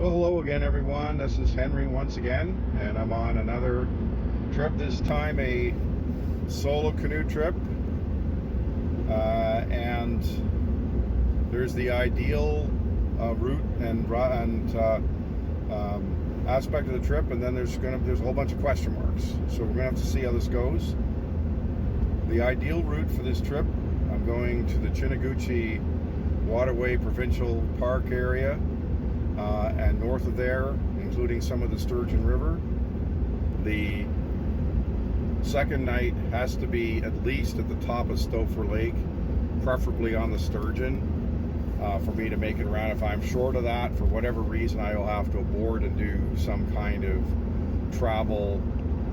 Well, hello again, everyone. This is Henri once again, and I'm on another trip. This time, a solo canoe trip, and there's the ideal route and aspect of the trip, and then there's a whole bunch of question marks. So we're gonna have to see how this goes. The ideal route for this trip, I'm going to the Chiniguchi Waterway Provincial Park area. And north of there, including some of the Sturgeon River. The second night has to be at least at the top of Stopher Lake, preferably on the Sturgeon, for me to make it around. If I'm short of that, for whatever reason, I will have to board and do some kind of travel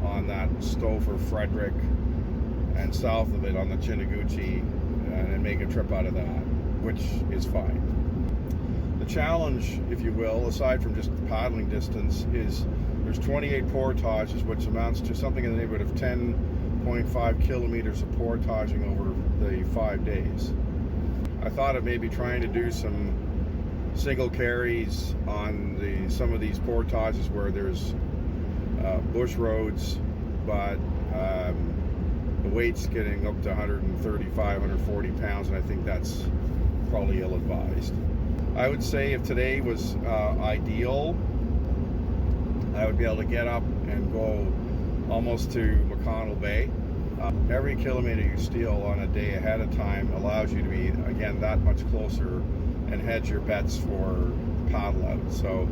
on that Stopher, Frederick, and south of it on the Chiniguchi, and make a trip out of that, which is fine. The challenge, if you will, aside from just the paddling distance, is there's 28 portages, which amounts to something in the neighborhood of 10.5 kilometers of portaging over the 5 days. I thought of maybe trying to do some single carries on some of these portages where there's bush roads, but the weight's getting up to 135, 140 pounds, and I think that's probably ill-advised. I would say if today was ideal, I would be able to get up and go almost to McConnell Bay. Every kilometer you steal on a day ahead of time allows you to be, again, that much closer and hedge your bets for paddle out. So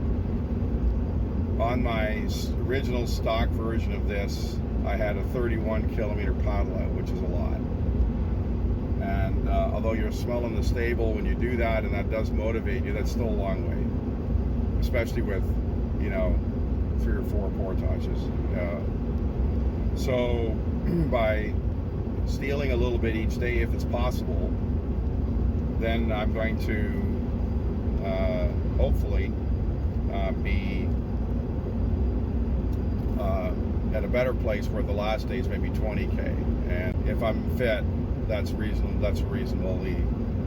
on my original stock version of this, I had a 31 kilometer paddle out, which is a lot. And although you're smelling the stable when you do that, and that does motivate you, that's still a long way, especially with, 3 or 4 portages. So by stealing a little bit each day, if it's possible, then I'm going to hopefully be at a better place where the last day is maybe 20K. And if I'm fit, that's reasonable.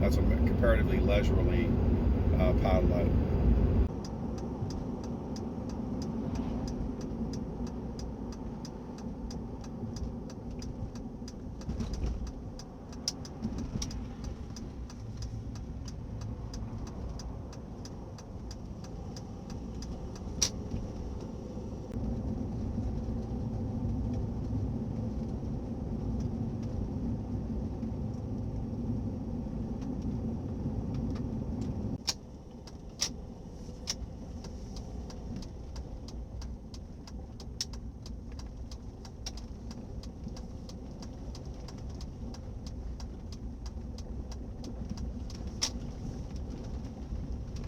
That's a comparatively leisurely paddle out.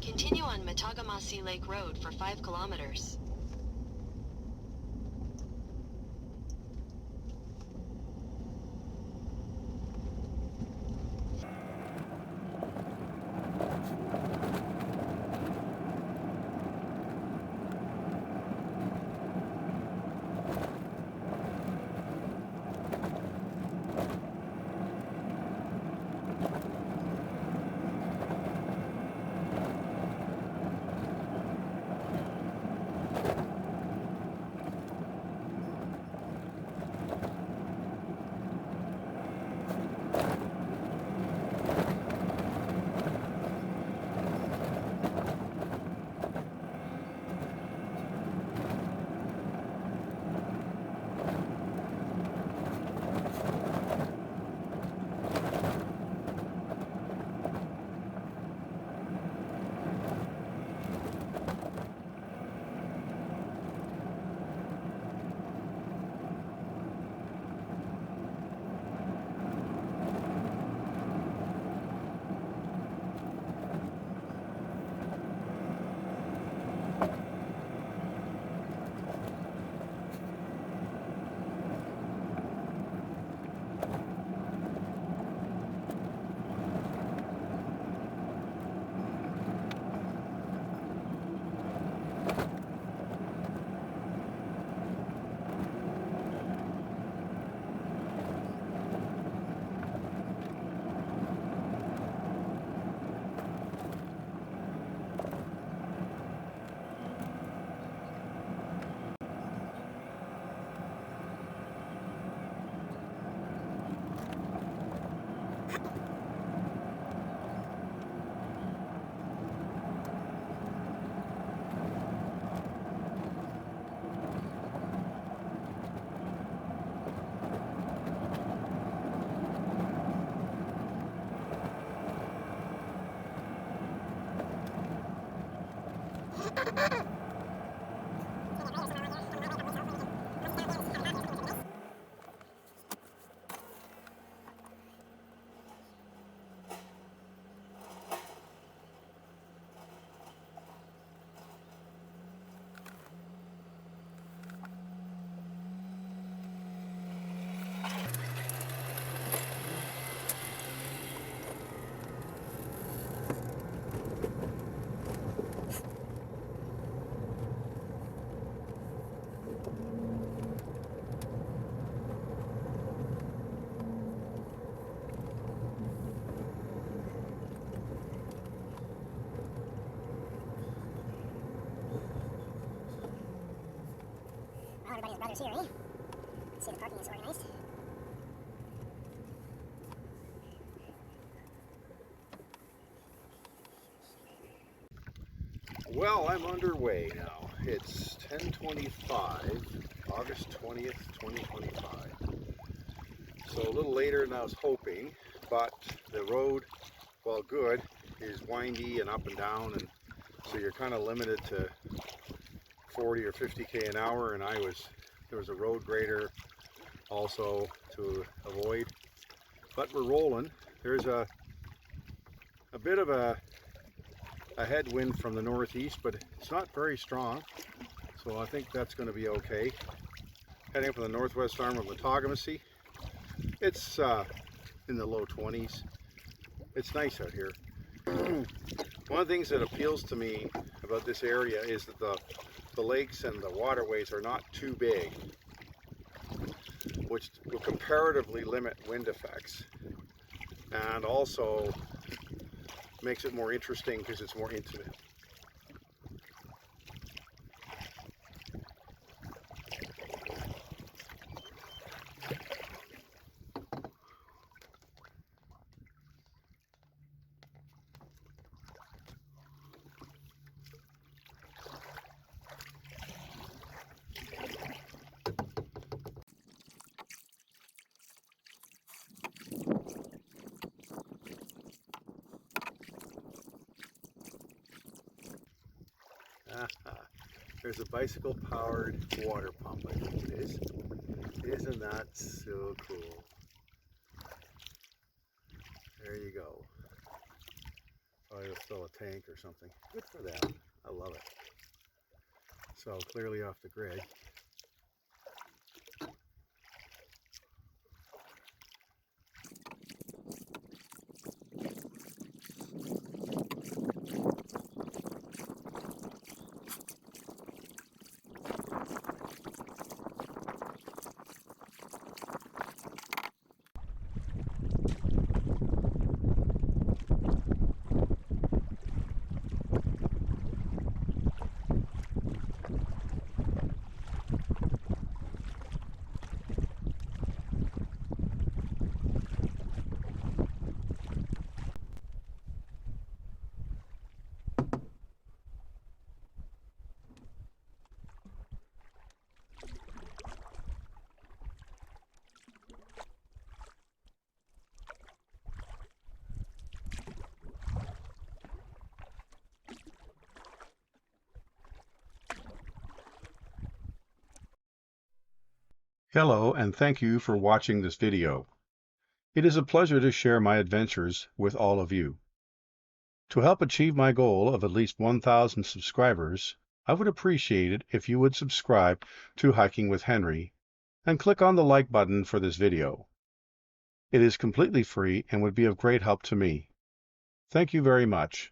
Continue on Marjorie Lake Road for 5 kilometers. Everybody's brothers here, eh? See, the parking is organized. Well, I'm underway now. It's 10:25, August 20th, 2025. So a little later than I was hoping, but the road, while good, is windy and up and down, and so you're kind of limited to 40 or 50k an hour, and there was a road grader also to avoid, but we're rolling. There's a bit of a headwind from the northeast, but it's not very strong, so I think that's going to be okay. Heading up from the northwest arm of Metagamacy. It's in the low 20s. It's nice out here. One of the things that appeals to me about this area is that the lakes and the waterways are not too big, which will comparatively limit wind effects, and also makes it more interesting because it's more intimate. There's a bicycle-powered water pump, I think it is. Isn't that so cool? There you go. Probably will fill a tank or something. Good for them. I love it. So clearly off the grid. Hello, and thank you for watching this video. It is a pleasure to share my adventures with all of you. To help achieve my goal of at least 1,000 subscribers, I would appreciate it if you would subscribe to Hiking with Henri and click on the like button for this video. It is completely free and would be of great help to me. Thank you very much.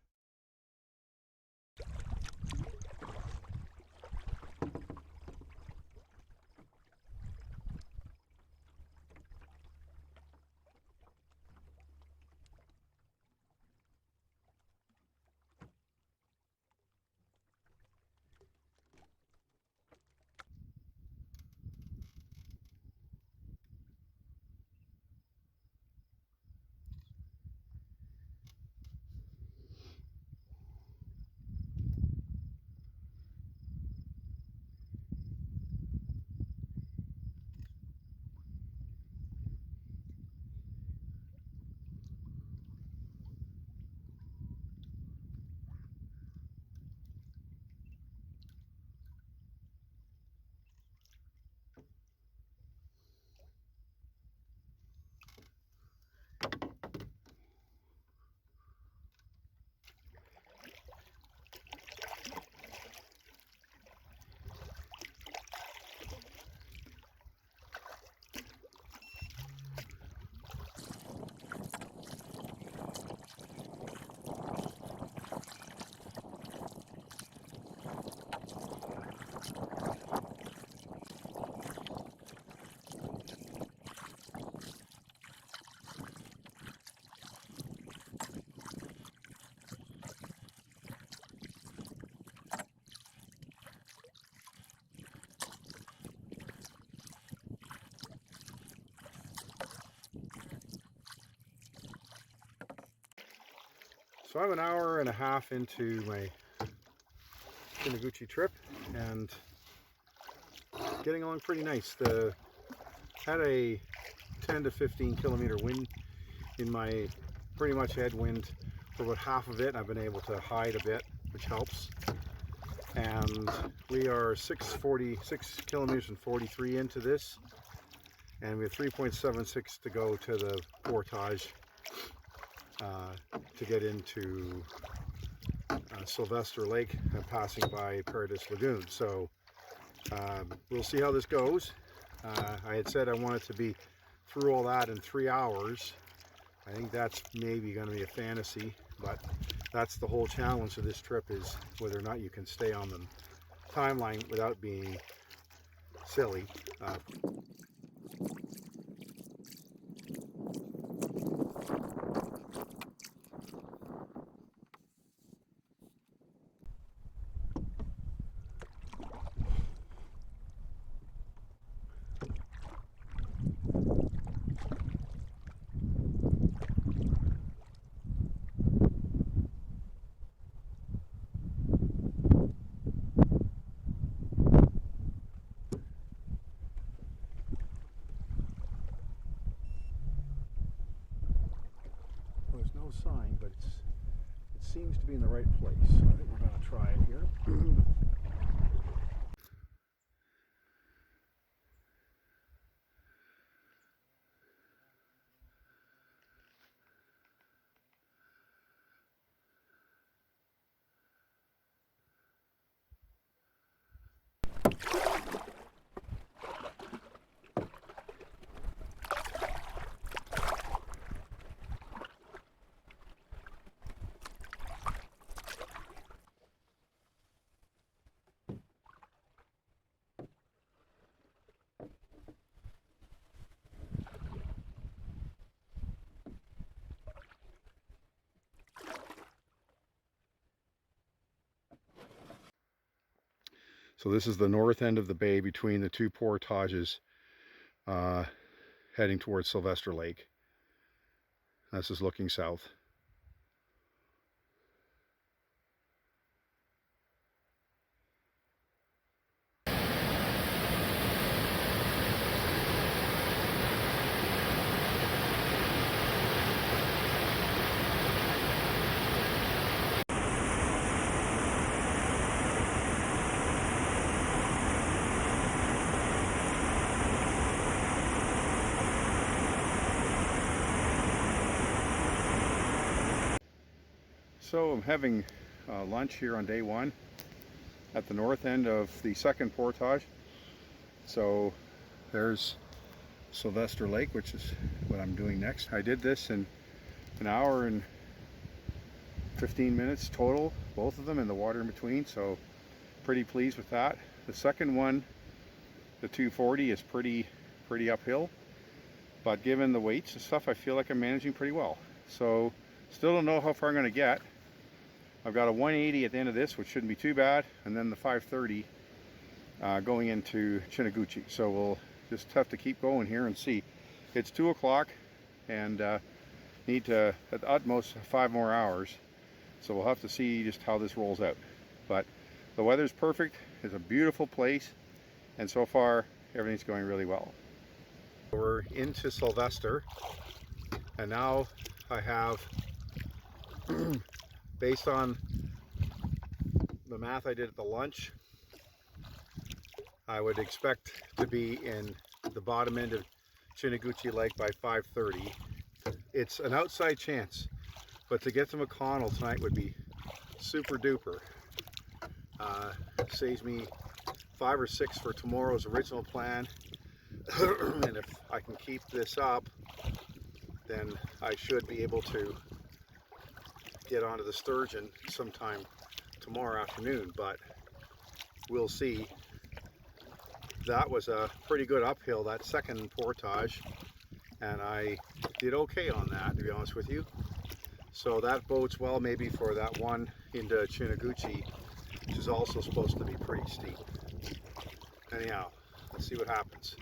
So I'm an hour and a half into my Chiniguchi trip and getting along pretty nice. Had a 10 to 15 kilometer wind in my pretty much headwind for about half of it. I've been able to hide a bit, which helps. And we are 6 kilometers and 43 into this, and we have 3.76 to go to the portage to get into Sylvester Lake, passing by Paradise Lagoon. So we'll see how this goes. I had said I wanted to be through all that in 3 hours. I think that's maybe going to be a fantasy, but that's the whole challenge of this trip, is whether or not you can stay on the timeline without being silly. There's no sign, but it seems to be in the right place. So I think we're going to try it here. So this is the north end of the bay between the two portages, heading towards Sylvester Lake. This is looking south. So I'm having lunch here on day one at the north end of the second portage. So there's Sylvester Lake, which is what I'm doing next. I did this in an hour and 15 minutes total, both of them, and the water in between, so pretty pleased with that. The second one, the 240, is pretty uphill, but given the weights and stuff, I feel like I'm managing pretty well. So still don't know how far I'm going to get. I've got a 180 at the end of this, which shouldn't be too bad, and then the 530 going into Chiniguchi. So we'll just have to keep going here and see. It's 2 o'clock and need to, at the utmost, 5 more hours. So we'll have to see just how this rolls out. But the weather's perfect. It's a beautiful place, and so far everything's going really well. We're into Sylvester, and now I have based on the math I did at the lunch, I would expect to be in the bottom end of Chiniguchi Lake by 5:30. It's an outside chance, but to get to McConnell tonight would be super duper. Saves me 5 or 6 for tomorrow's original plan. And if I can keep this up, then I should be able to get onto the Sturgeon sometime tomorrow afternoon, but we'll see. That was a pretty good uphill, that second portage, and I did okay on that, to be honest with you. So that bodes well maybe for that one into Chiniguchi, which is also supposed to be pretty steep. Anyhow, let's see what happens.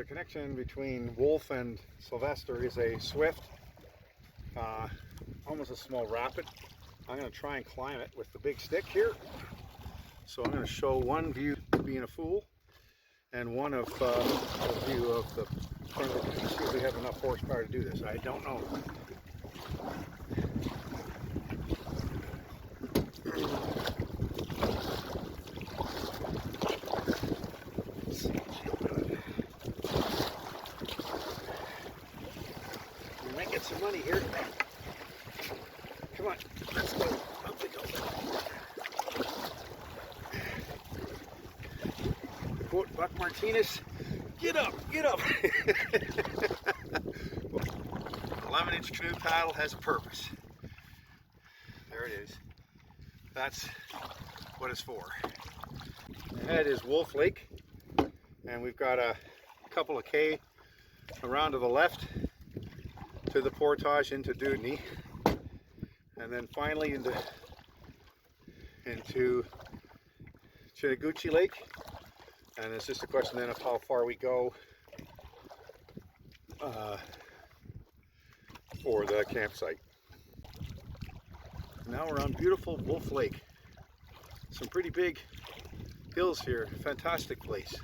connection between Wolf and Sylvester is a swift, almost a small rapid. I'm going to try and climb it with the big stick here. So I'm going to show one view being a fool and one of the view of the front of the canoe. See if we have enough horsepower to do this. I don't know. We might get some money here. Come on, let's go. Up we go. To quote Buck Martinez, get up, get up. 11-inch canoe paddle has a purpose. There it is. That's what it's for. Ahead is Wolf Lake, and we've got a couple of K around to the left to the portage into Dudney, and then finally into Chiniguchi Lake. And it's just a question then of how far we go for the campsite. Now we're on beautiful Wolf Lake. Some pretty big hills here. Fantastic place.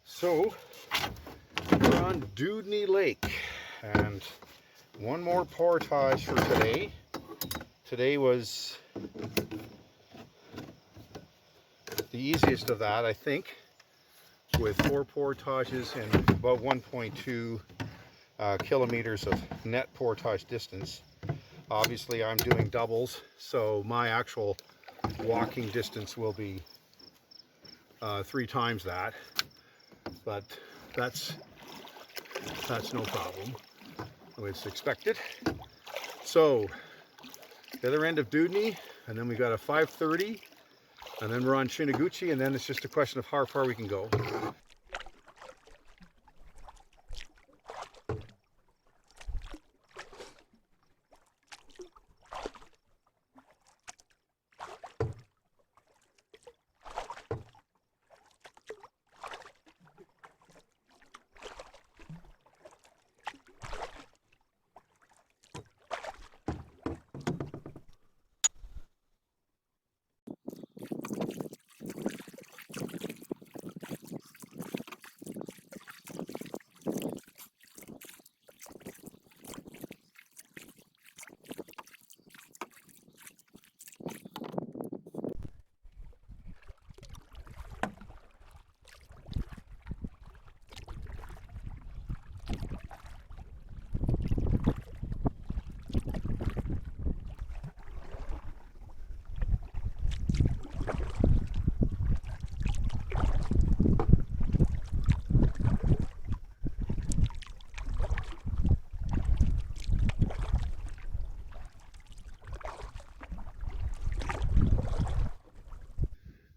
So we're on Dudney Lake, and one more portage for today. Today was the easiest of that, I think, with 4 portages and about 1.2 kilometers of net portage distance. Obviously I'm doing doubles, so my actual walking distance will be 3 times that. But that's no problem. It's expected. So the other end of Dudney, and then we got a 5:30, and then we're on Chiniguchi, and then it's just a question of how far we can go.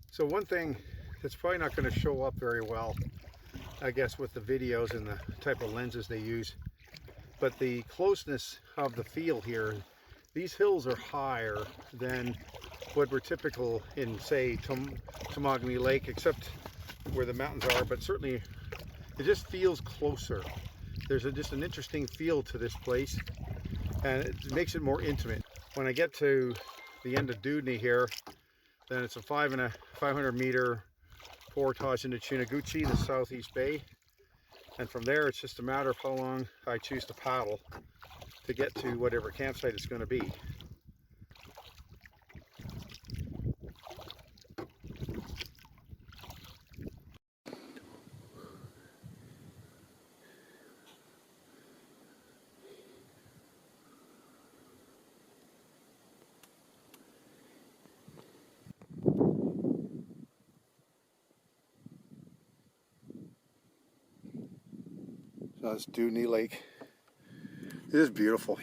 So one thing that's probably not going to show up very well I guess, with the videos and the type of lenses they use. But the closeness of the feel here, these hills are higher than what were typical in, say, Marjorie Lake, except where the mountains are, but certainly it just feels closer. There's just an interesting feel to this place, and it makes it more intimate. When I get to the end of Dudney here, then it's a 500 meter portage into Chiniguchi, the southeast bay. And from there, it's just a matter of how long I choose to paddle to get to whatever campsite it's going to be. So that's Dudney Lake. It is beautiful.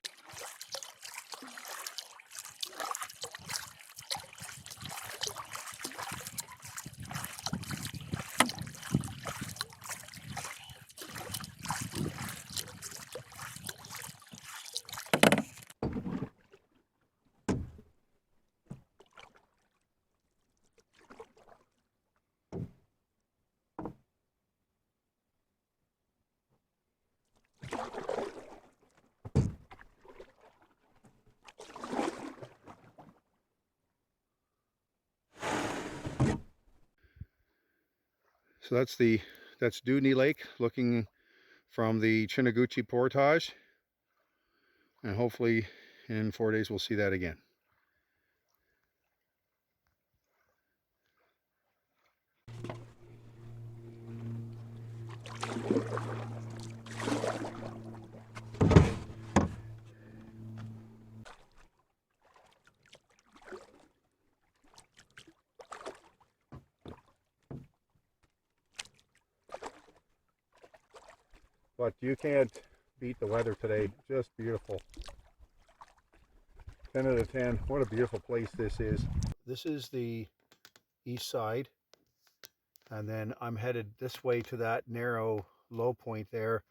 So that's Dudney Lake, looking from the Chiniguchi portage, and hopefully in 4 days we'll see that again. But you can't beat the weather today. Just beautiful. 10 out of 10. What a beautiful place this is. This is the east side, and then I'm headed this way to that narrow low point there,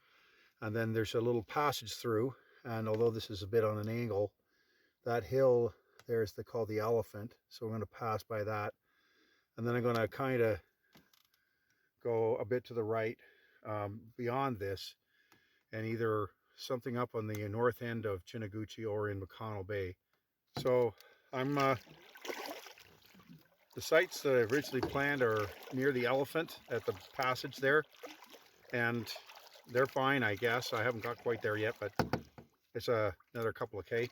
and then there's a little passage through, and although this is a bit on an angle, that hill there is called the Elephant, so we're going to pass by that, and then I'm going to kind of go a bit to the right beyond this, and either something up on the north end of Chiniguchi or in McConnell Bay. So the sites that I originally planned are near the Elephant at the passage there, and they're fine, I guess. I haven't got quite there yet, but it's another couple of K.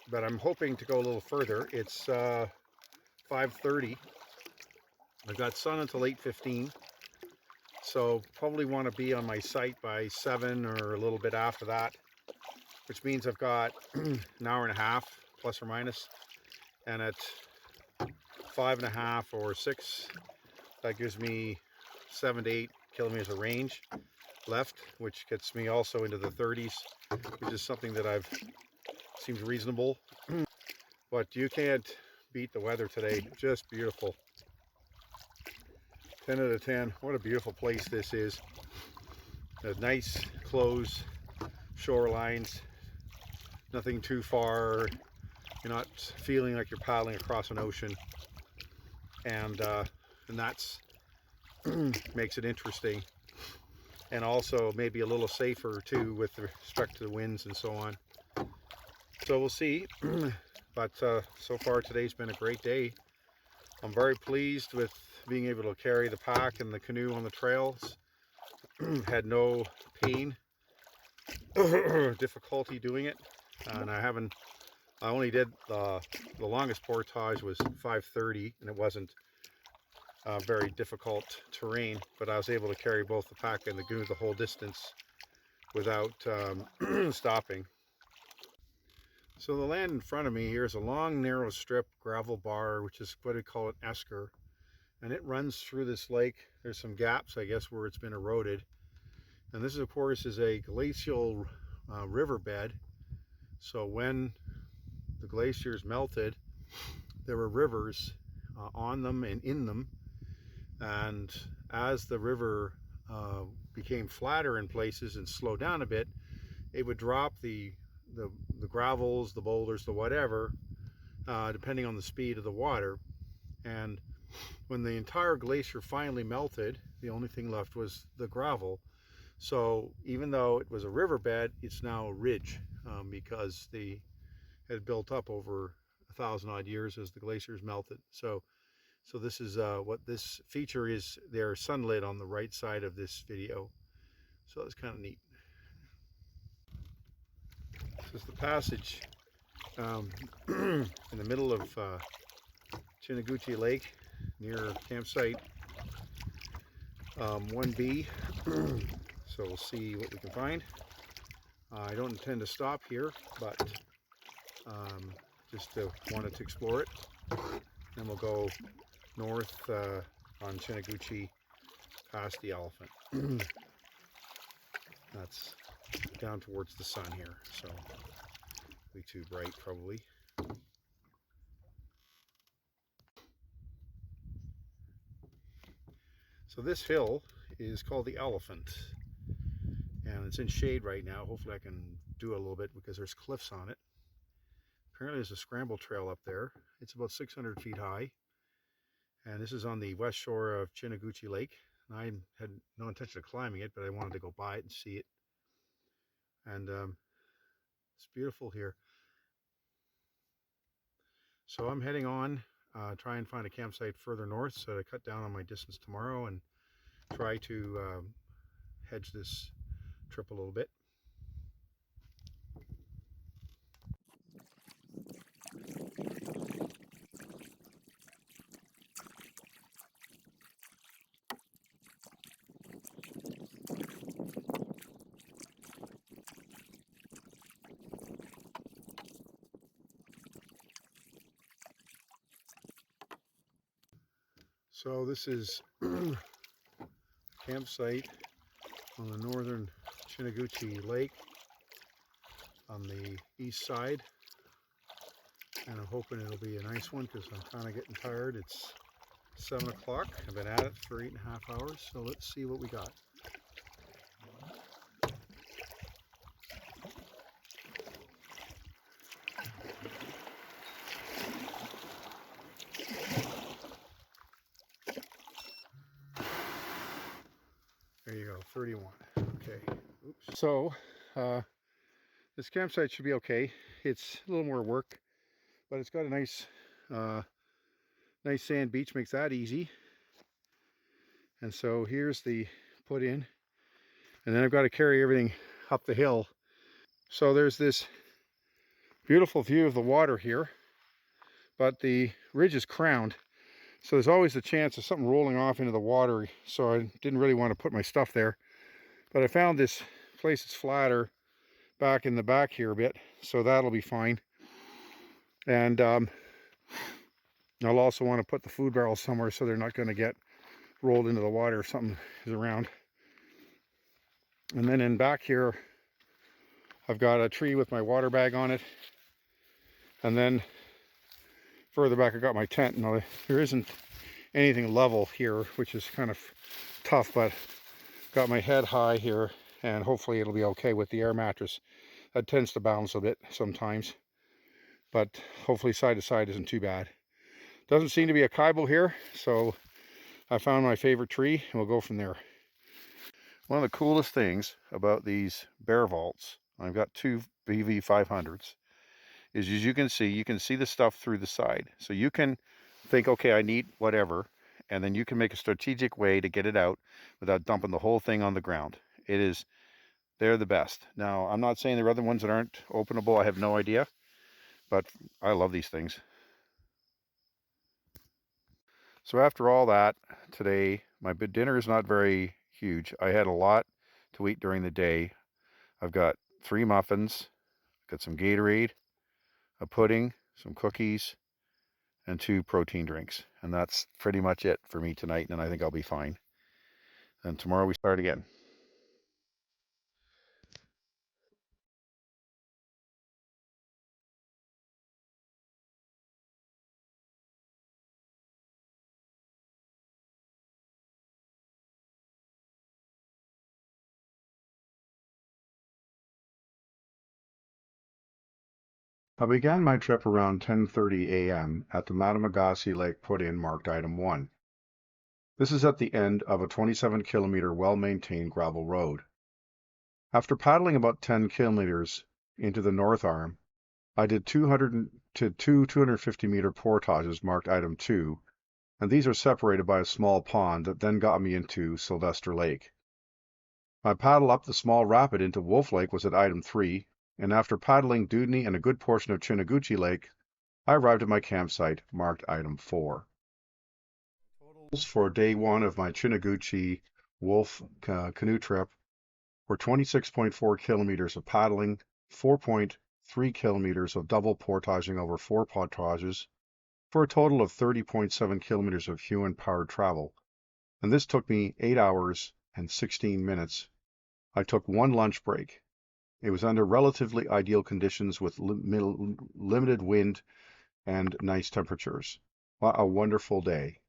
But I'm hoping to go a little further. It's 5:30. I've got sun until 8:15. So probably want to be on my site by 7 or a little bit after that, which means I've got an hour and a half, plus or minus, and at 5.5 or 6, that gives me 7 to 8 kilometers of range left, which gets me also into the 30s, which is something that seems reasonable. But you can't beat the weather today. Just beautiful. 10 out of 10. What a beautiful place this is. A nice closed shorelines, nothing too far. You're not feeling like you're paddling across an ocean, and that's makes it interesting, and also maybe a little safer too with respect to the winds and so on. So we'll see. But so far today's been a great day. I'm very pleased with being able to carry the pack and the canoe on the trails. Had no pain or difficulty doing it, and I only did the longest portage was 5:30, and it wasn't very difficult terrain, but I was able to carry both the pack and the canoe the whole distance without stopping. So the land in front of me here is a long narrow strip gravel bar, which is what we call an esker, and it runs through this lake. There's some gaps, I guess, where it's been eroded, and this of course is a glacial riverbed. So when the glaciers melted, there were rivers on them and in them, and as the river became flatter in places and slowed down a bit, it would drop the gravels, the boulders, the whatever, depending on the speed of the water. And when the entire glacier finally melted, the only thing left was the gravel. So even though it was a riverbed, it's now a ridge, because they had built up over 1,000 odd years as the glaciers melted. So this is what this feature is there, sunlit on the right side of this video. So it's kind of neat. This is the passage in the middle of Chiniguchi Lake near campsite 1B. So we'll see what we can find. I don't intend to stop here, but just wanted to explore it. Then we'll go north on Chiniguchi past the elephant. That's down towards the sun here, so be too bright probably. So this hill is called the Elephant, and it's in shade right now. Hopefully I can do it a little bit because there's cliffs on it. Apparently there's a scramble trail up there. It's about 600 feet high, and this is on the west shore of Chiniguchi Lake. And I had no intention of climbing it, but I wanted to go by it and see it. And it's beautiful here. So I'm heading on, try and find a campsite further north so to cut down on my distance tomorrow and try to hedge this trip a little bit. So this is campsite on the northern Chiniguchi Lake on the east side, and I'm hoping it'll be a nice one because I'm kind of getting tired. It's 7 o'clock. I've been at it for 8.5 hours, so let's see what we got. There you go, 31. Okay. Oops. So this campsite should be okay. It's a little more work, but it's got a nice nice sand beach, makes that easy. And so here's the put in, and then I've got to carry everything up the hill. So there's this beautiful view of the water here, but the ridge is crowned, so there's always the chance of something rolling off into the water. So I didn't really want to put my stuff there, but I found this place that's flatter back in the back here a bit, so that'll be fine. And I'll also want to put the food barrels somewhere so they're not going to get rolled into the water if something is around. And then in back here I've got a tree with my water bag on it, and then further back I got my tent. Now there isn't anything level here, which is kind of tough, but got my head high here, and hopefully it'll be okay with the air mattress. That tends to bounce a bit sometimes, but hopefully side to side isn't too bad. Doesn't seem to be a kaibo here, so I found my favorite tree and we'll go from there. One of the coolest things about these bear vaults, I've got two BV500s, is as you can see the stuff through the side. So you can think, okay, I need whatever, and then you can make a strategic way to get it out without dumping the whole thing on the ground. They're the best. Now, I'm not saying there are other ones that aren't openable. I have no idea, but I love these things. So after all that, today, my dinner is not very huge. I had a lot to eat during the day. I've got 3 muffins, got some Gatorade, a pudding, some cookies, and 2 protein drinks. And that's pretty much it for me tonight, and I think I'll be fine. And tomorrow we start again. I began my trip around 10:30 a.m. at the Matagamacy Lake put-in marked item 1. This is at the end of a 27-kilometer well-maintained gravel road. After paddling about 10 kilometers into the north arm, I did 200 to 250-meter portages marked item 2, and these are separated by a small pond that then got me into Sylvester Lake. My paddle up the small rapid into Wolf Lake was at item 3, and after paddling Dudney and a good portion of Chiniguchi Lake, I arrived at my campsite marked item 4. Totals for day 1 of my Chiniguchi Wolf canoe trip were 26.4 kilometers of paddling, 4.3 kilometers of double portaging over 4 portages, for a total of 30.7 kilometers of human-powered travel, and this took me 8 hours and 16 minutes. I took 1 lunch break. It was under relatively ideal conditions with limited wind and nice temperatures. What a wonderful day.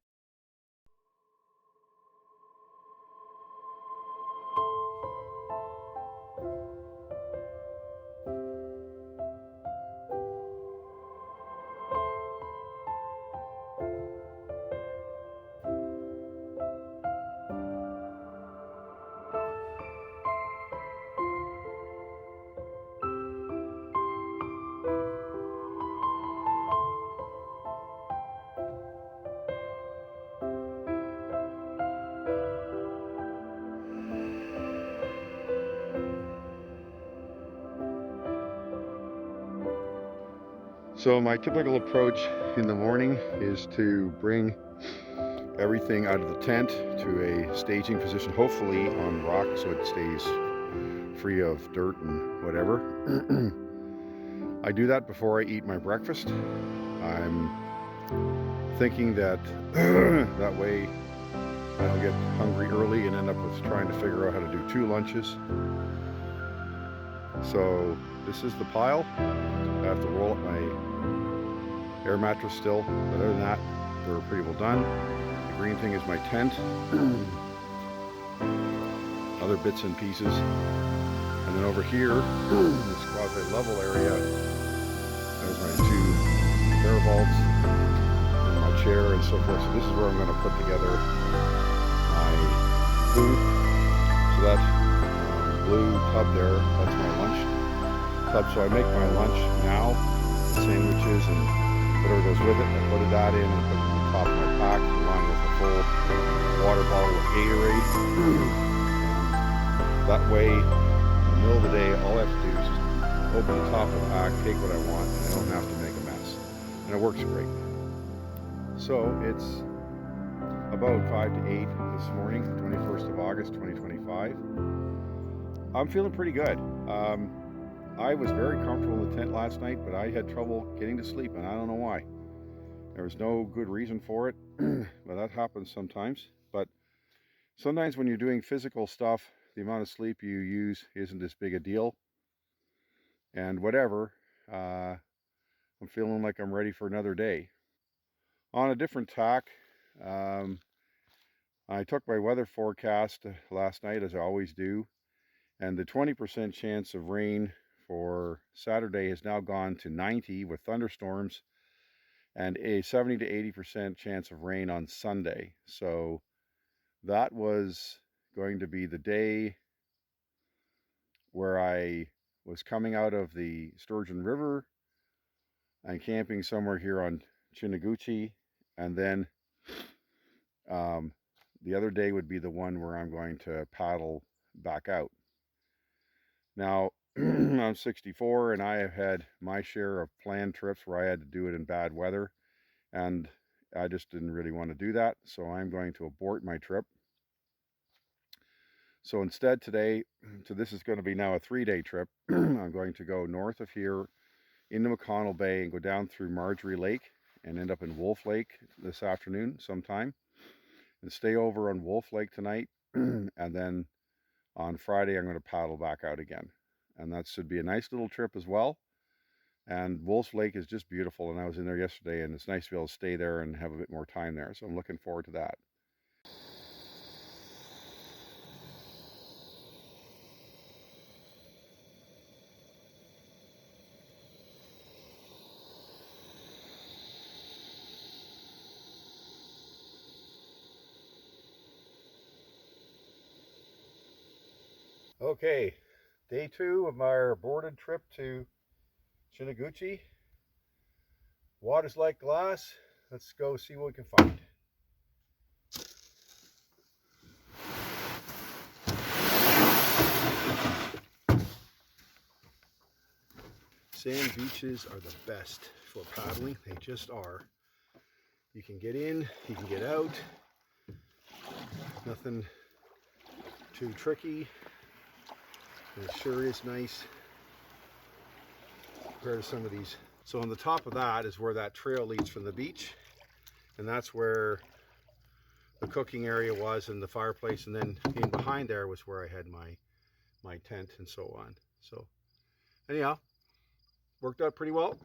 So my typical approach in the morning is to bring everything out of the tent to a staging position, hopefully on rock so it stays free of dirt and whatever. I do that before I eat my breakfast. I'm thinking that that way I don't get hungry early and end up with trying to figure out how to do 2 lunches. So this is the pile. I have to roll up my air mattress still, but other than that, we're pretty well done. The green thing is my tent. Other bits and pieces. And then over here, this quasi-level area, there's my 2 air vaults and my chair and so forth. So this is where I'm going to put together my food. So that blue tub there, that's my lunch tub. So I make my lunch now, sandwiches and whatever goes with it. I put that in and put it on the top of my pack along with a full water bottle of Gatorade. That way, in the middle of the day, all I have to do is just open the top of the pack, take what I want, and I don't have to make a mess. And it works great. So it's about 5 to 8 this morning, 21st of August, 2025. I'm feeling pretty good. I was very comfortable in the tent last night, but I had trouble getting to sleep, and I don't know why. There was no good reason for it, but that happens sometimes. But sometimes when you're doing physical stuff, the amount of sleep you use isn't as big a deal. And whatever, I'm feeling like I'm ready for another day. On a different tack, I took my weather forecast last night, as I always do, and the 20% chance of rain for Saturday has now gone to 90 with thunderstorms, and a 70 to 80% chance of rain on Sunday. So that was going to be the day where I was coming out of the Sturgeon River and camping somewhere here on Chiniguchi, and then the other day would be the one where I'm going to paddle back out. Now, I'm 64 and I have had my share of planned trips where I had to do it in bad weather, and I just didn't really want to do that, so I'm going to abort my trip. So instead today, so this is going to be now a 3-day trip. I'm going to go north of here into McConnell Bay and go down through Marjorie Lake and end up in Wolf Lake this afternoon sometime, and stay over on Wolf Lake tonight, and then on Friday I'm going to paddle back out again. And that should be a nice little trip as well. And Wolf Lake is just beautiful, and I was in there yesterday, and it's nice to be able to stay there and have a bit more time there, so I'm looking forward to that. Okay, day 2 of our boarded trip to Chiniguchi. Water's like glass. Let's go see what we can find. Sand beaches are the best for paddling. They just are. You can get in, you can get out. Nothing too tricky. And it sure is nice compared to some of these. So on the top of that is where that trail leads from the beach. And that's where the cooking area was and the fireplace. And then in behind there was where I had my tent and so on. So anyhow, worked out pretty well.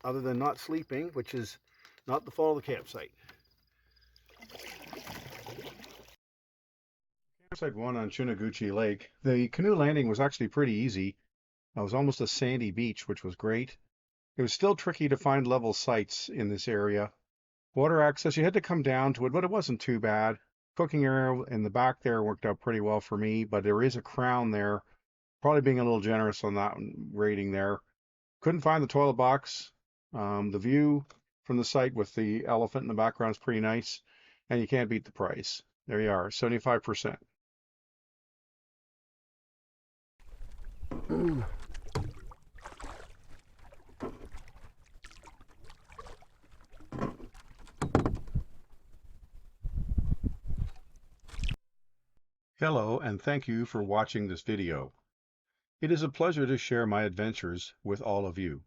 Other than not sleeping, which is not the fault of the campsite. Campsite 1 on Chiniguchi Lake. The canoe landing was actually pretty easy. It was almost a sandy beach, which was great. It was still tricky to find level sites in this area. Water access, you had to come down to it, but it wasn't too bad. Cooking area in the back there worked out pretty well for me, but there is a crown there. Probably being a little generous on that rating there. Couldn't find the toilet box. The view from the site with the elephant in the background is pretty nice, and you can't beat the price. There you are, 75%. Hello, and thank you for watching this video. It is a pleasure to share my adventures with all of you.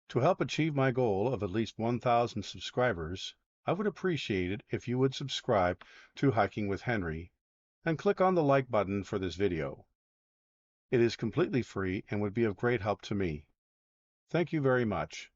To help achieve my goal of at least 1,000 subscribers, I would appreciate it if you would subscribe to Hiking with Henri and click on the like button for this video. It is completely free and would be of great help to me. Thank you very much.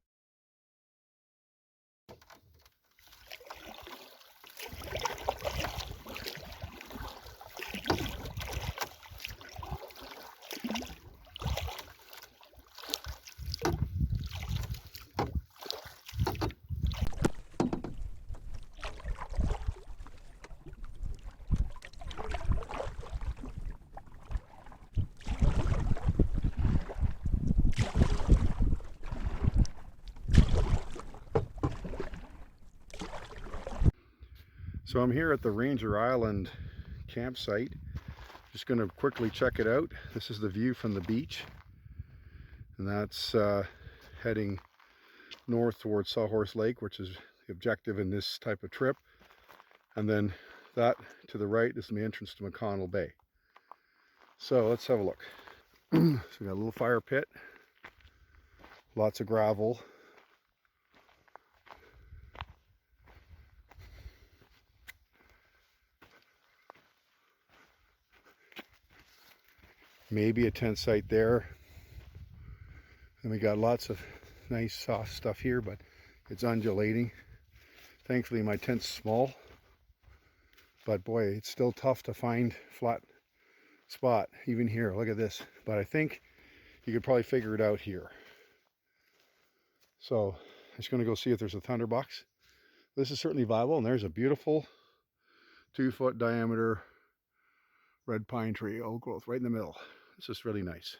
So I'm here at the Ranger Island campsite. Just going to quickly check it out. This is the view from the beach, and that's heading north towards Sawhorse Lake, which is the objective in this type of trip. And then that to the right is the entrance to McConnell Bay. So let's have a look. So we got a little fire pit, lots of gravel. Maybe a tent site there. And we got lots of nice soft stuff here, but it's undulating. Thankfully my tent's small, but boy, it's still tough to find flat spot even here. Look at this, but I think you could probably figure it out here. So I'm just going to go see if there's a thunderbox. This is certainly viable, and there's a beautiful 2-foot diameter red pine tree, old growth, right in the middle. This is really nice.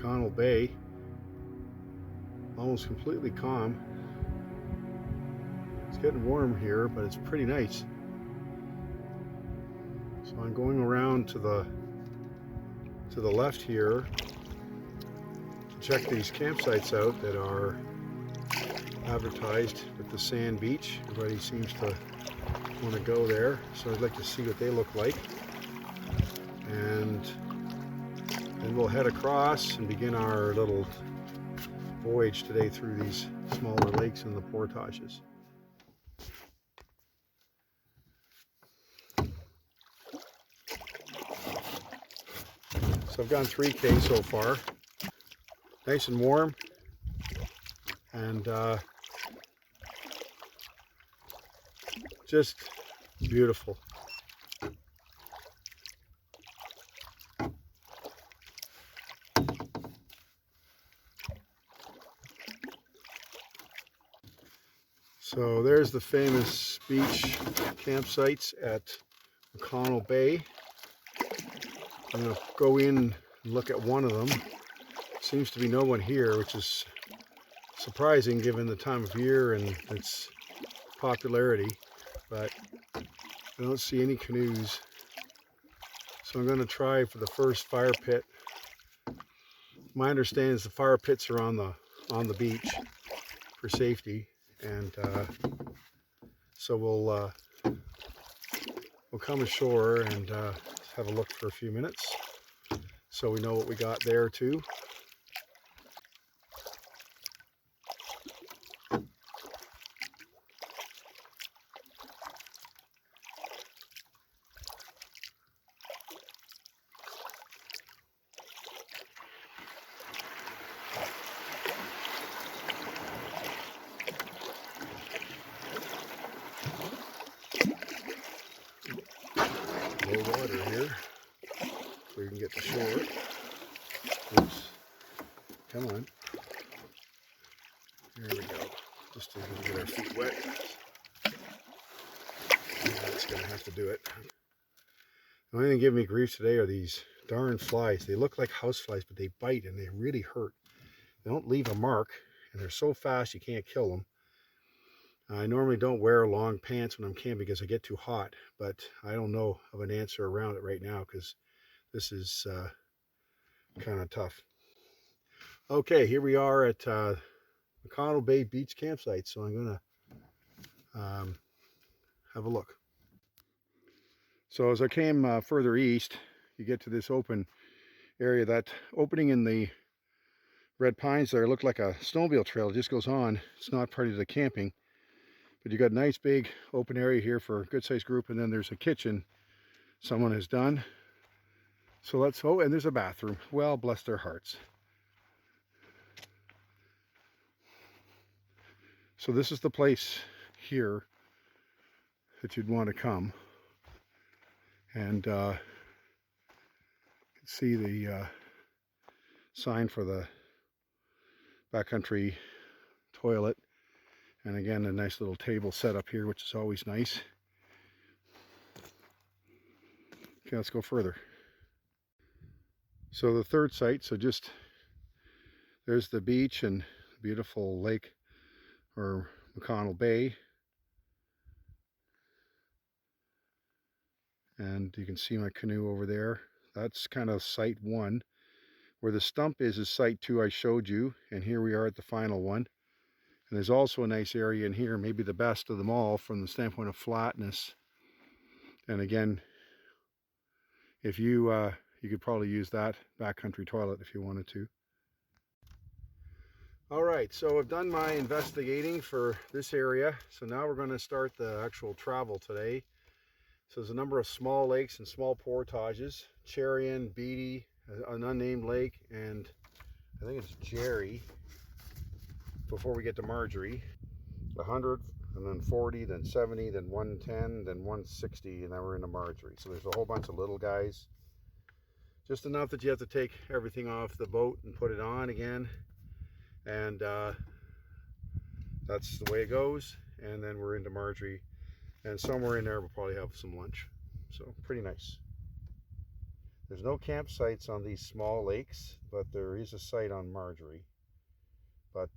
Canoe Bay. Almost completely calm. It's getting warm here, but it's pretty nice. So I'm going around to the left here to check these campsites out that are advertised with the sand beach. Everybody seems to want to go there, so I'd like to see what they look like. And then we'll head across and begin our little voyage today through these smaller lakes and the portages. So I've gone 3K so far. Nice and warm, and just beautiful. So there's the famous beach campsites at Canoe Bay. I'm going to go in and look at one of them. Seems to be no one here, which is surprising given the time of year and its popularity, but I don't see any canoes. So I'm going to try for the first fire pit. My understanding is the fire pits are on the beach for safety, and so we'll come ashore and have a look for a few minutes so we know what we got there too. Low water here, so we can get to shore. Oops, come on. There we go. Just to get our feet wet. That's gonna have to do it. The only thing giving me grief today are these darn flies. They look like house flies, but they bite and they really hurt. They don't leave a mark, and they're so fast you can't kill them. I normally don't wear long pants when I'm camping because I get too hot, but I don't know of an answer around it right now because this is kind of tough. Okay, here we are at the Canoe Bay Beach campsite, so I'm going to have a look. So as I came further east, you get to this open area. That opening in the red pines there looked like a snowmobile trail. It just goes on. It's not part of the camping. But you got a nice big open area here for a good sized group, and then there's a kitchen someone has done. So let's, oh, and there's a bathroom. Well, bless their hearts. So this is the place here that you'd want to come. And you can see the sign for the backcountry toilet. And again, a nice little table set up here, which is always nice. Okay, let's go further. So the third site, so just there's the beach and beautiful lake or Canoe Bay. And you can see my canoe over there. That's kind of site one. Where the stump is site two I showed you. And here we are at the final one. And there's also a nice area in here, maybe the best of them all from the standpoint of flatness. And again, if you could probably use that backcountry toilet if you wanted to. All right, so I've done my investigating for this area. So now we're going to start the actual travel today. So there's a number of small lakes and small portages. Cherian, Beatty, an unnamed lake, and I think it's Jerry. Before we get to Marjorie, 100, and then 40, then 70, then 110, then 160, and then we're into Marjorie. So there's a whole bunch of little guys, just enough that you have to take everything off the boat and put it on again, and that's the way it goes. And then we're into Marjorie, and somewhere in there we'll probably have some lunch. So pretty nice. There's no campsites on these small lakes, but there is a site on Marjorie. But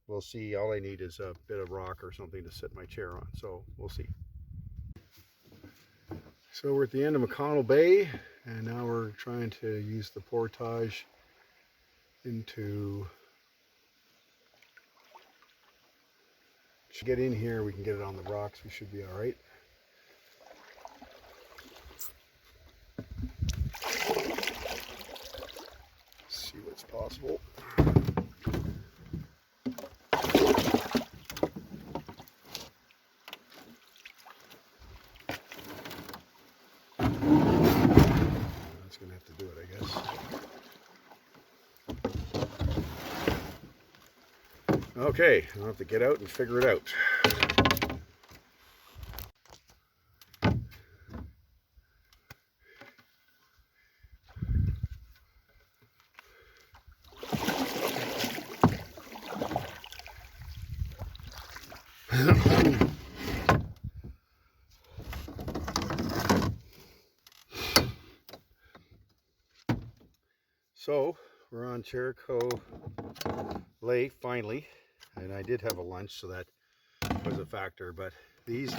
we'll see. All I need is a bit of rock or something to sit my chair on, so we'll see. So we're at the end of McConnell Bay, and now we're trying to use the portage into... Should get in here, we can get it on the rocks, we should be all right. See what's possible. That's gonna have to do it, I guess. Okay, I'll have to get out and figure it out. So we're on Chiniguchi Lake finally, and I did have a lunch, so that was a factor. But these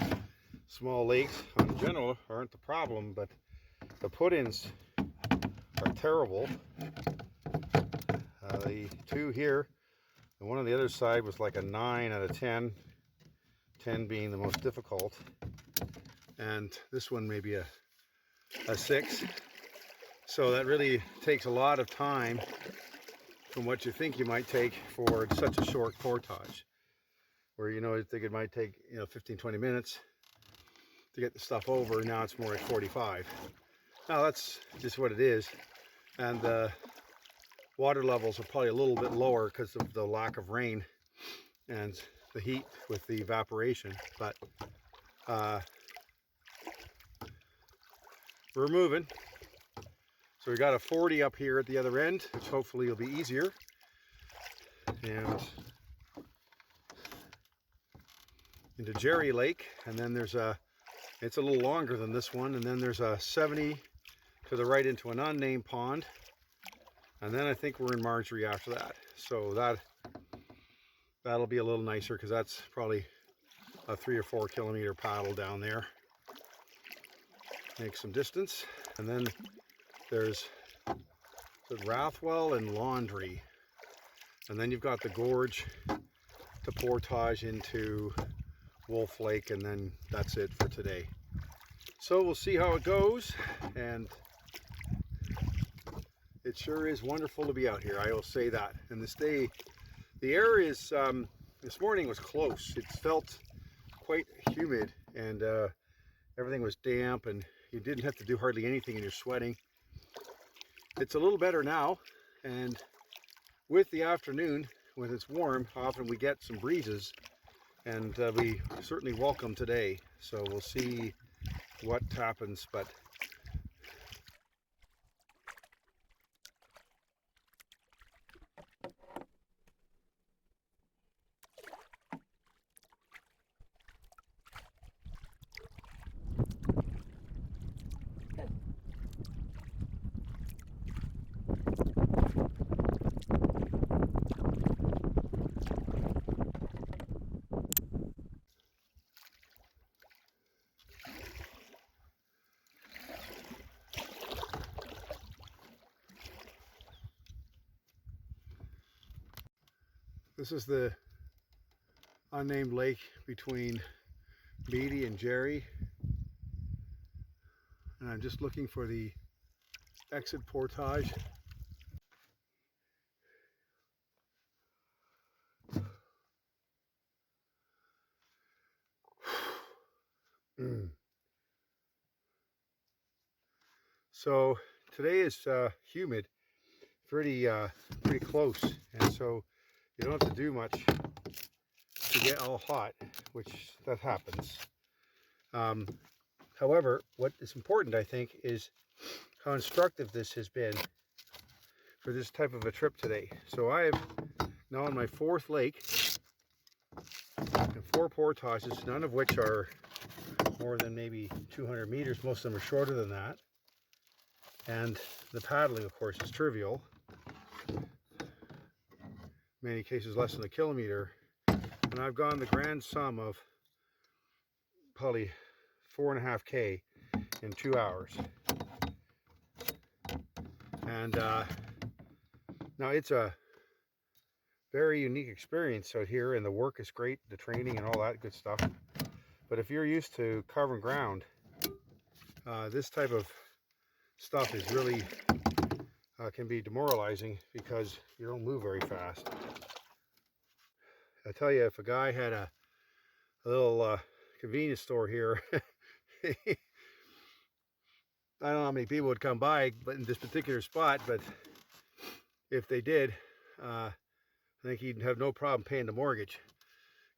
small lakes in general aren't the problem, but the put-ins are terrible. The two here, and one on the other side was like a 9 out of 10, 10 being the most difficult, and this one maybe a 6. So that really takes a lot of time from what you think you might take for such a short portage, where you think it might take 15-20 minutes to get the stuff over. Now it's more like 45. Now that's just what it is, and the water levels are probably a little bit lower because of the lack of rain and the heat with the evaporation, but we're moving. So we got a 40 up here at the other end, which hopefully will be easier. And into Jerry Lake, and then there's it's a little longer than this one, and then there's a 70 to the right into an unnamed pond. And then I think we're in Marjorie after that. So that'll be a little nicer, because that's probably a 3 or 4 kilometer paddle down there. Make some distance. And then there's the Rathwell and Laundry, and then you've got the gorge to portage into Wolf Lake, and then that's it for today. So we'll see how it goes, and it sure is wonderful to be out here, I will say that. And this day, the air is, this morning was close. It felt quite humid, and everything was damp, and you didn't have to do hardly anything and you're sweating. It's a little better now, and with the afternoon, when it's warm, often we get some breezes, and we certainly welcome today. So we'll see what happens, but this is the unnamed lake between Beatty and Jerry, and I'm just looking for the exit portage. So today is humid, pretty close, and so you don't have to do much to get all hot, which that happens. However, what is important, I think, is how instructive this has been for this type of a trip today. So I have now on my 4th lake and 4 portages, none of which are more than maybe 200 meters. Most of them are shorter than that. And the paddling, of course, is trivial. In many cases less than a kilometer. And I've gone the grand sum of probably 4.5K in 2 hours. And now it's a very unique experience out here, and the work is great, the training and all that good stuff. But if you're used to covering ground, this type of stuff is really can be demoralizing because you don't move very fast. I tell you, if a guy had a little convenience store here, I don't know how many people would come by, but in this particular spot, but if they did, I think he'd have no problem paying the mortgage,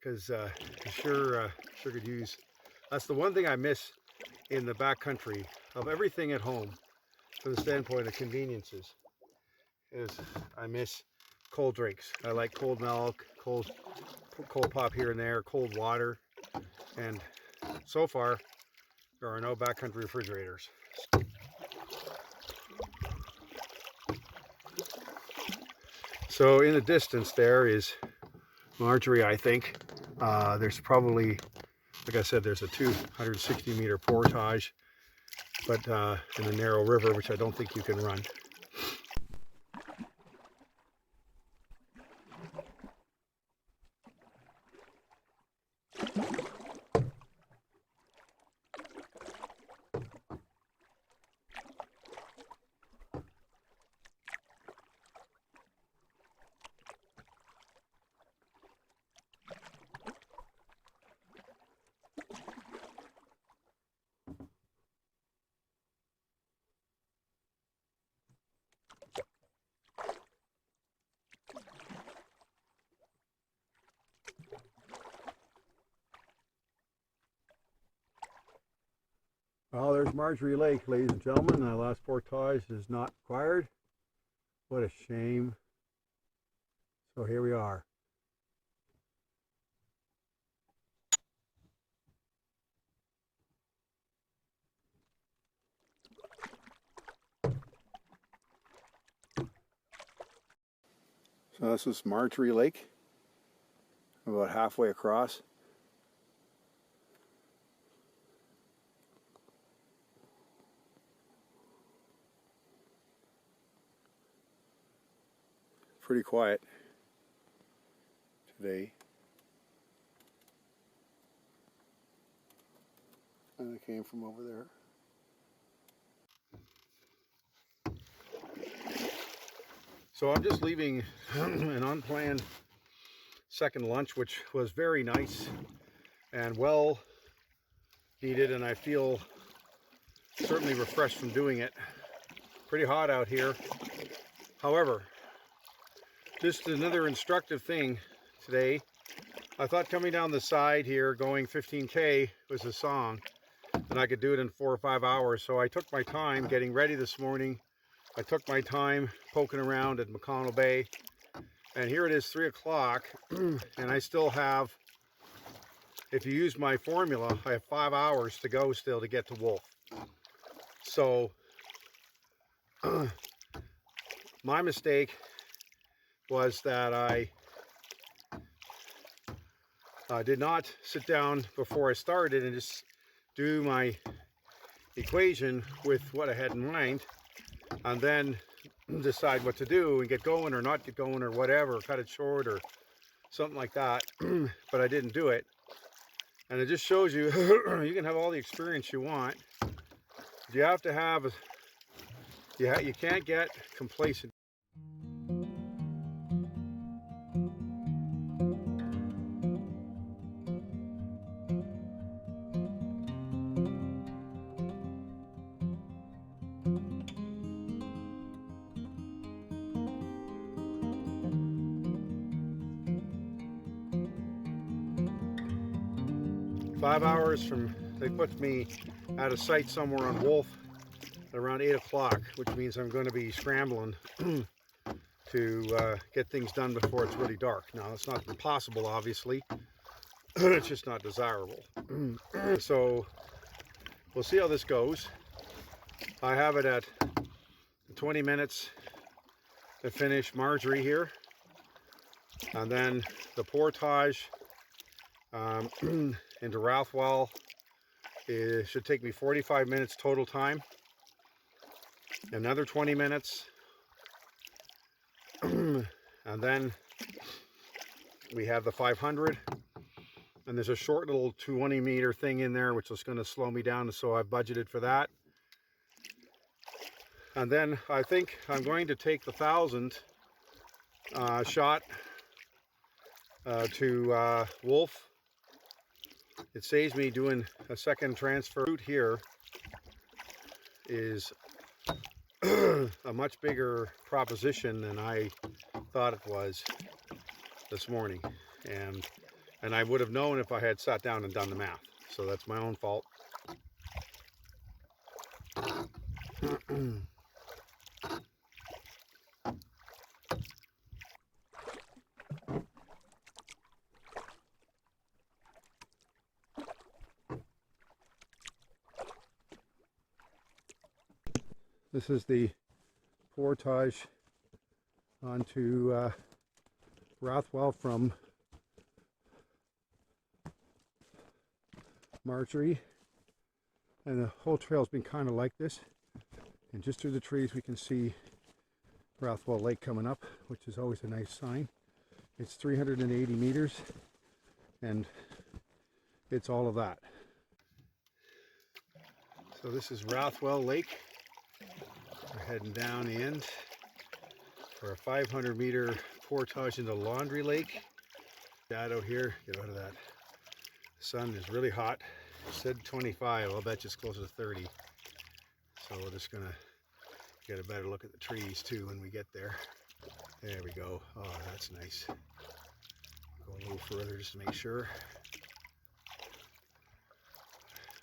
because he sure could use. That's the one thing I miss in the backcountry of everything at home, from the standpoint of conveniences, is I miss cold drinks. I like cold milk, cold pop here and there, cold water, and so far there are no backcountry refrigerators. So in the distance there is Marjorie, I think. There's probably, like I said, there's a 260-meter portage, but in a narrow river, which I don't think you can run. Well, there's Marjorie Lake, ladies and gentlemen. That last portage is not required. What a shame. So here we are. So this is Marjorie Lake. I'm about halfway across. Pretty quiet today. And it came from over there. So I'm just leaving an unplanned second lunch, which was very nice and well needed, and I feel certainly refreshed from doing it. Pretty hot out here. However, just another instructive thing today. I thought coming down the side here going 15K was a song, and I could do it in 4 or 5 hours. So I took my time getting ready this morning. I took my time poking around at McConnell Bay, and here it is 3 o'clock, and I still have, if you use my formula, I have 5 hours to go still to get to Wolf. So my mistake was that I did not sit down before I started and just do my equation with what I had in mind, and then decide what to do and get going or not get going or whatever, cut it short or something like that. But I didn't do it, and it just shows you you can have all the experience you want. You have to have you can't get complacent. Five hours from, they put me at a site somewhere on Wolf at around 8 o'clock, which means I'm going to be scrambling to get things done before it's really dark. Now, it's not impossible, obviously. It's just not desirable. So we'll see how this goes. I have it at 20 minutes to finish Marjorie here, and then the portage into Rathwell should take me 45 minutes total time. Another 20 minutes, and then we have the 500, and there's a short little 20-meter thing in there which is going to slow me down, so I've budgeted for that. And then I think I'm going to take the 1,000 shot to Wolf. It saves me doing a second transfer. Route here is a much bigger proposition than I thought it was this morning, and I would have known if I had sat down and done the math, so that's my own fault. This is the portage onto Rathwell from Marjorie, and the whole trail has been kind of like this, and just through the trees we can see Rathwell Lake coming up, which is always a nice sign. It's 380 meters, and it's all of that. So this is Rathwell Lake. We're heading down the end for a 500-meter portage into Laundry Lake. Shadow here, get out of that. The sun is really hot. It said 25, I'll bet you it's closer to 30. So we're just gonna get a better look at the trees too when we get there. There we go. Oh, that's nice. Go a little further just to make sure.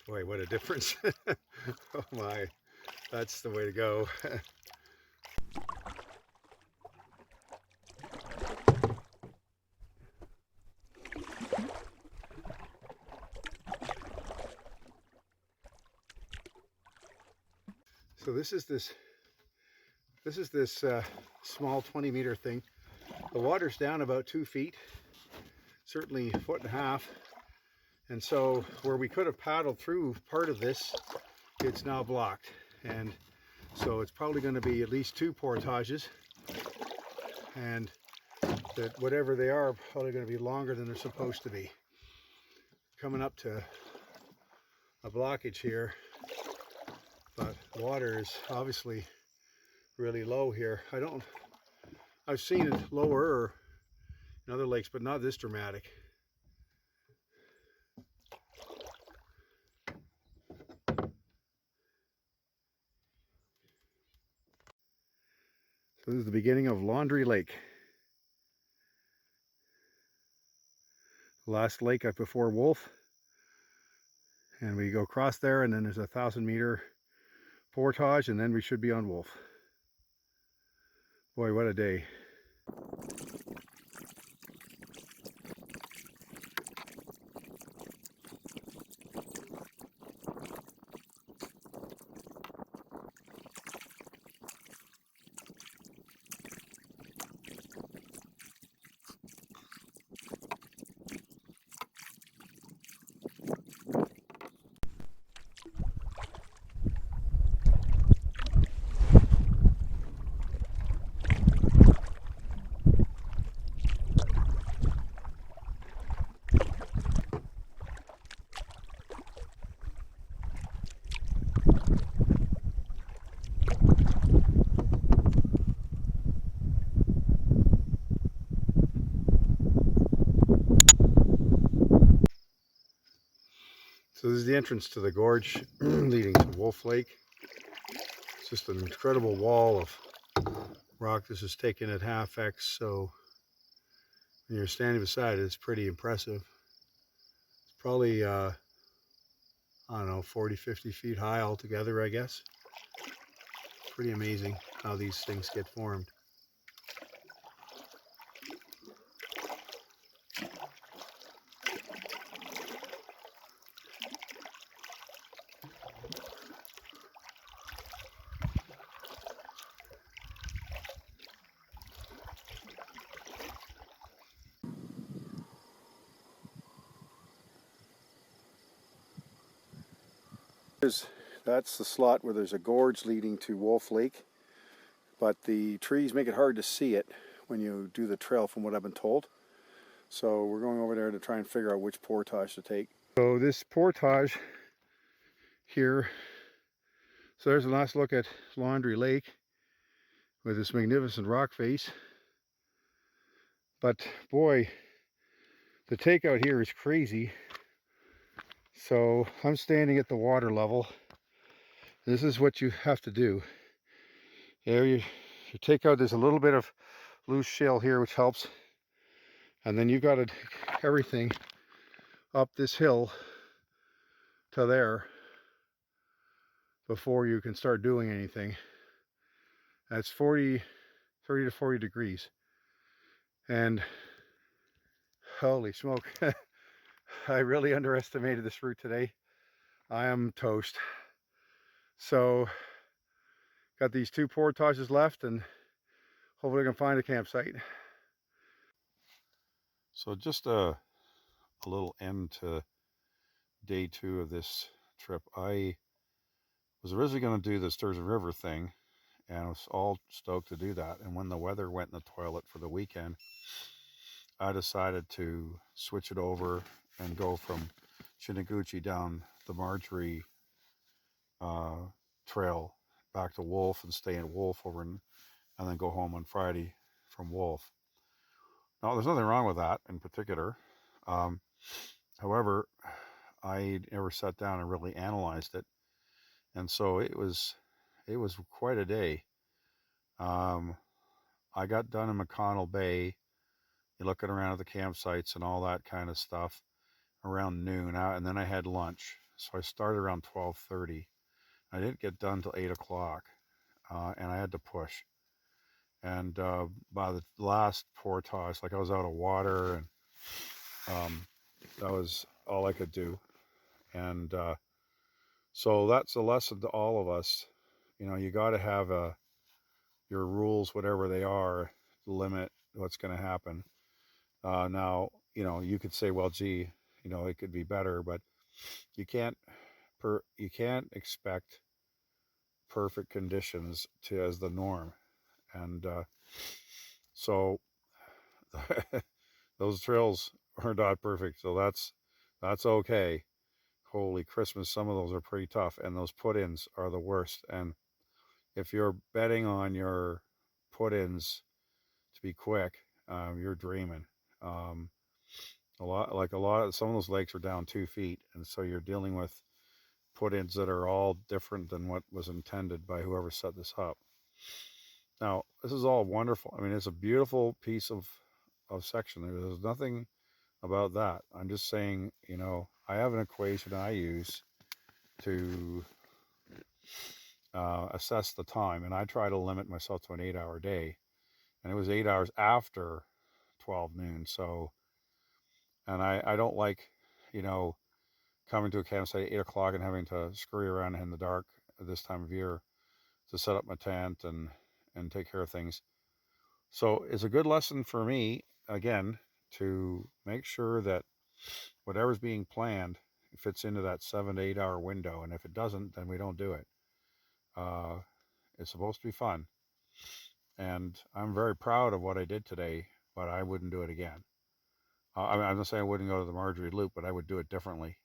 Boy, what a difference. Oh my, that's the way to go. So this is this small 20-meter thing. The water's down about 2 feet, certainly a foot and a half. And so where we could have paddled through part of this, it's now blocked. And so it's probably going to be at least 2 portages. And that whatever they are probably going to be longer than they're supposed to be. Coming up to a blockage here. But water is obviously really low here. I've seen it lower in other lakes, but not this dramatic. So this is the beginning of Laundry Lake. Last lake up before Wolf. And we go across there, and then there's a 1,000-meter portage, and then we should be on Wolf. Boy, what a day. So this is the entrance to the gorge leading to Wolf Lake. It's just an incredible wall of rock. This is taken at half X, so when you're standing beside it, it's pretty impressive. It's probably, I don't know, 40, 50 feet high altogether, I guess. Pretty amazing how these things get formed. That's the slot where there's a gorge leading to Wolf Lake, but the trees make it hard to see it when you do the trail from what I've been told. So we're going over there to try and figure out which portage to take. So this portage here, so there's a nice look at Marjorie Lake with this magnificent rock face. But boy, the takeout here is crazy. So I'm standing at the water level. This is what you have to do. There you take out, there's a little bit of loose shale here which helps. And then you've got to take everything up this hill to there before you can start doing anything. That's 30 to 40 degrees. And holy smoke, I really underestimated this route today. I am toast. So got these 2 portages left and hopefully I can find a campsite. So just a little end to day 2 of this trip. I was originally going to do the Sturgeon River thing, and I was all stoked to do that. And when the weather went in the toilet for the weekend, I decided to switch it over and go from Chiniguchi down the Marjorie trail back to Wolf and stay in Wolf and then go home on Friday from Wolf. Now, there's nothing wrong with that in particular. However, I never sat down and really analyzed it, and so it was quite a day. I got done in McConnell Bay, looking around at the campsites and all that kind of stuff around noon, and then I had lunch. So I started around 12:30. I didn't get done till 8 o'clock, and I had to push. And by the last portage, like I was out of water, and that was all I could do. And so that's a lesson to all of us. You got to have your rules, whatever they are, to limit what's going to happen. Now, you could say, well, gee, it could be better, but you can't expect perfect conditions as the norm. And so those trails are not perfect, so that's okay. Holy Christmas, some of those are pretty tough, and those put-ins are the worst. And if you're betting on your put-ins to be quick, you're dreaming. Some of those lakes are down 2 feet, and so you're dealing with put-ins that are all different than what was intended by whoever set this up. Now, this is all wonderful. I mean, it's a beautiful piece of section. There's nothing about that. I'm just saying, I have an equation I use to assess the time, and I try to limit myself to an 8-hour day, and it was 8 hours after 12 noon. So, and I don't like, coming to a campsite at 8 o'clock and having to scurry around in the dark at this time of year to set up my tent and take care of things. So it's a good lesson for me, again, to make sure that whatever's being planned fits into that 7 to 8 hour window. And if it doesn't, then we don't do it. It's supposed to be fun. And I'm very proud of what I did today, but I wouldn't do it again. I'm not saying I wouldn't go to the Marjorie Loop, but I would do it differently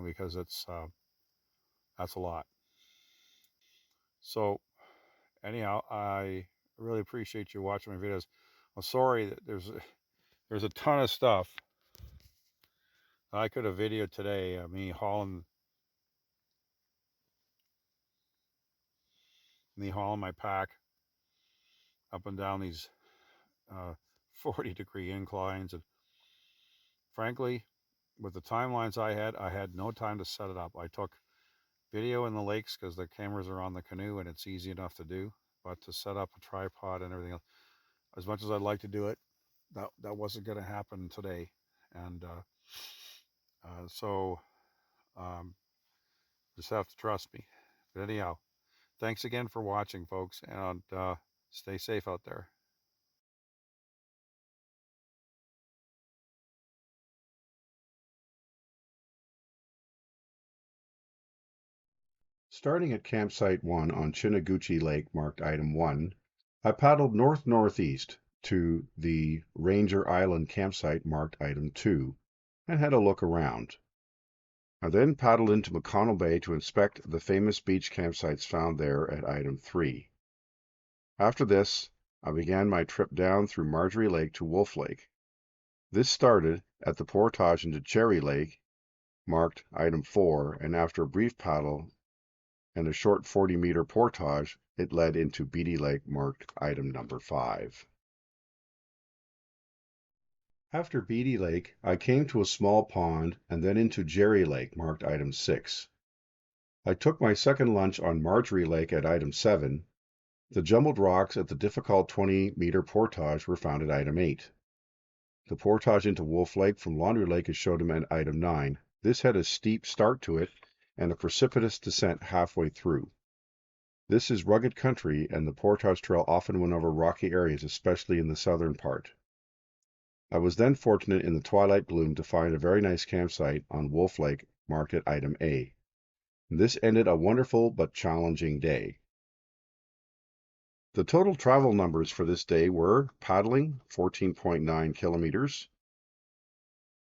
because that's a lot. So anyhow, I really appreciate you watching my videos. I'm sorry that there's a ton of stuff I could have videoed today. Me hauling my pack up and down these 40-degree inclines, and frankly, with the timelines I had no time to set it up. I took video in the lakes because the cameras are on the Canoe and it's easy enough to do, but to set up a tripod and everything else, as much as I'd like to do it, that wasn't going to happen today. And so just have to trust me. But anyhow, thanks again for watching, folks, and stay safe out there. Starting at Campsite 1 on Chiniguchi Lake marked Item 1, I paddled north-northeast to the Ranger Island campsite marked Item 2 and had a look around. I then paddled into McConnell Bay to inspect the famous beach campsites found there at Item 3. After this, I began my trip down through Marjorie Lake to Wolf Lake. This started at the portage into Cherry Lake, marked Item 4, and after a brief paddle and a short 40-meter portage, it led into Beatty Lake, marked Item number 5. After Beatty Lake, I came to a small pond and then into Jerry Lake, marked Item 6. I took my second lunch on Marjorie Lake at Item 7. The jumbled rocks at the difficult 20-meter portage were found at Item 8. The portage into Wolf Lake from Laundry Lake is showed him at Item 9. This had a steep start to it and a precipitous descent halfway through. This is rugged country, and the portage trail often went over rocky areas, especially in the southern part. I was then fortunate in the twilight gloom to find a very nice campsite on Wolf Lake, marked at Item A. This ended a wonderful but challenging day. The total travel numbers for this day were paddling 14.9 kilometers.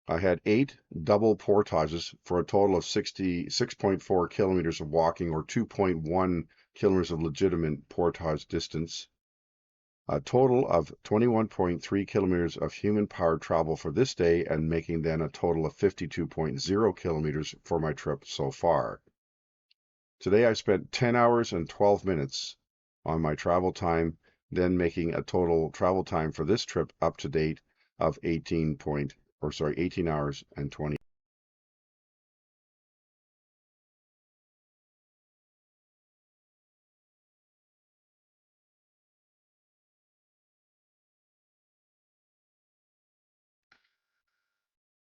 I had 8 double portages for a total of 66.4 kilometers of walking, or 2.1 kilometers of legitimate portage distance. A total of 21.3 kilometers of human-powered travel for this day, and making then a total of 52.0 kilometers for my trip so far. Today I spent 10 hours and 12 minutes on my travel time, then making a total travel time for this trip up to date of 18 hours and 20.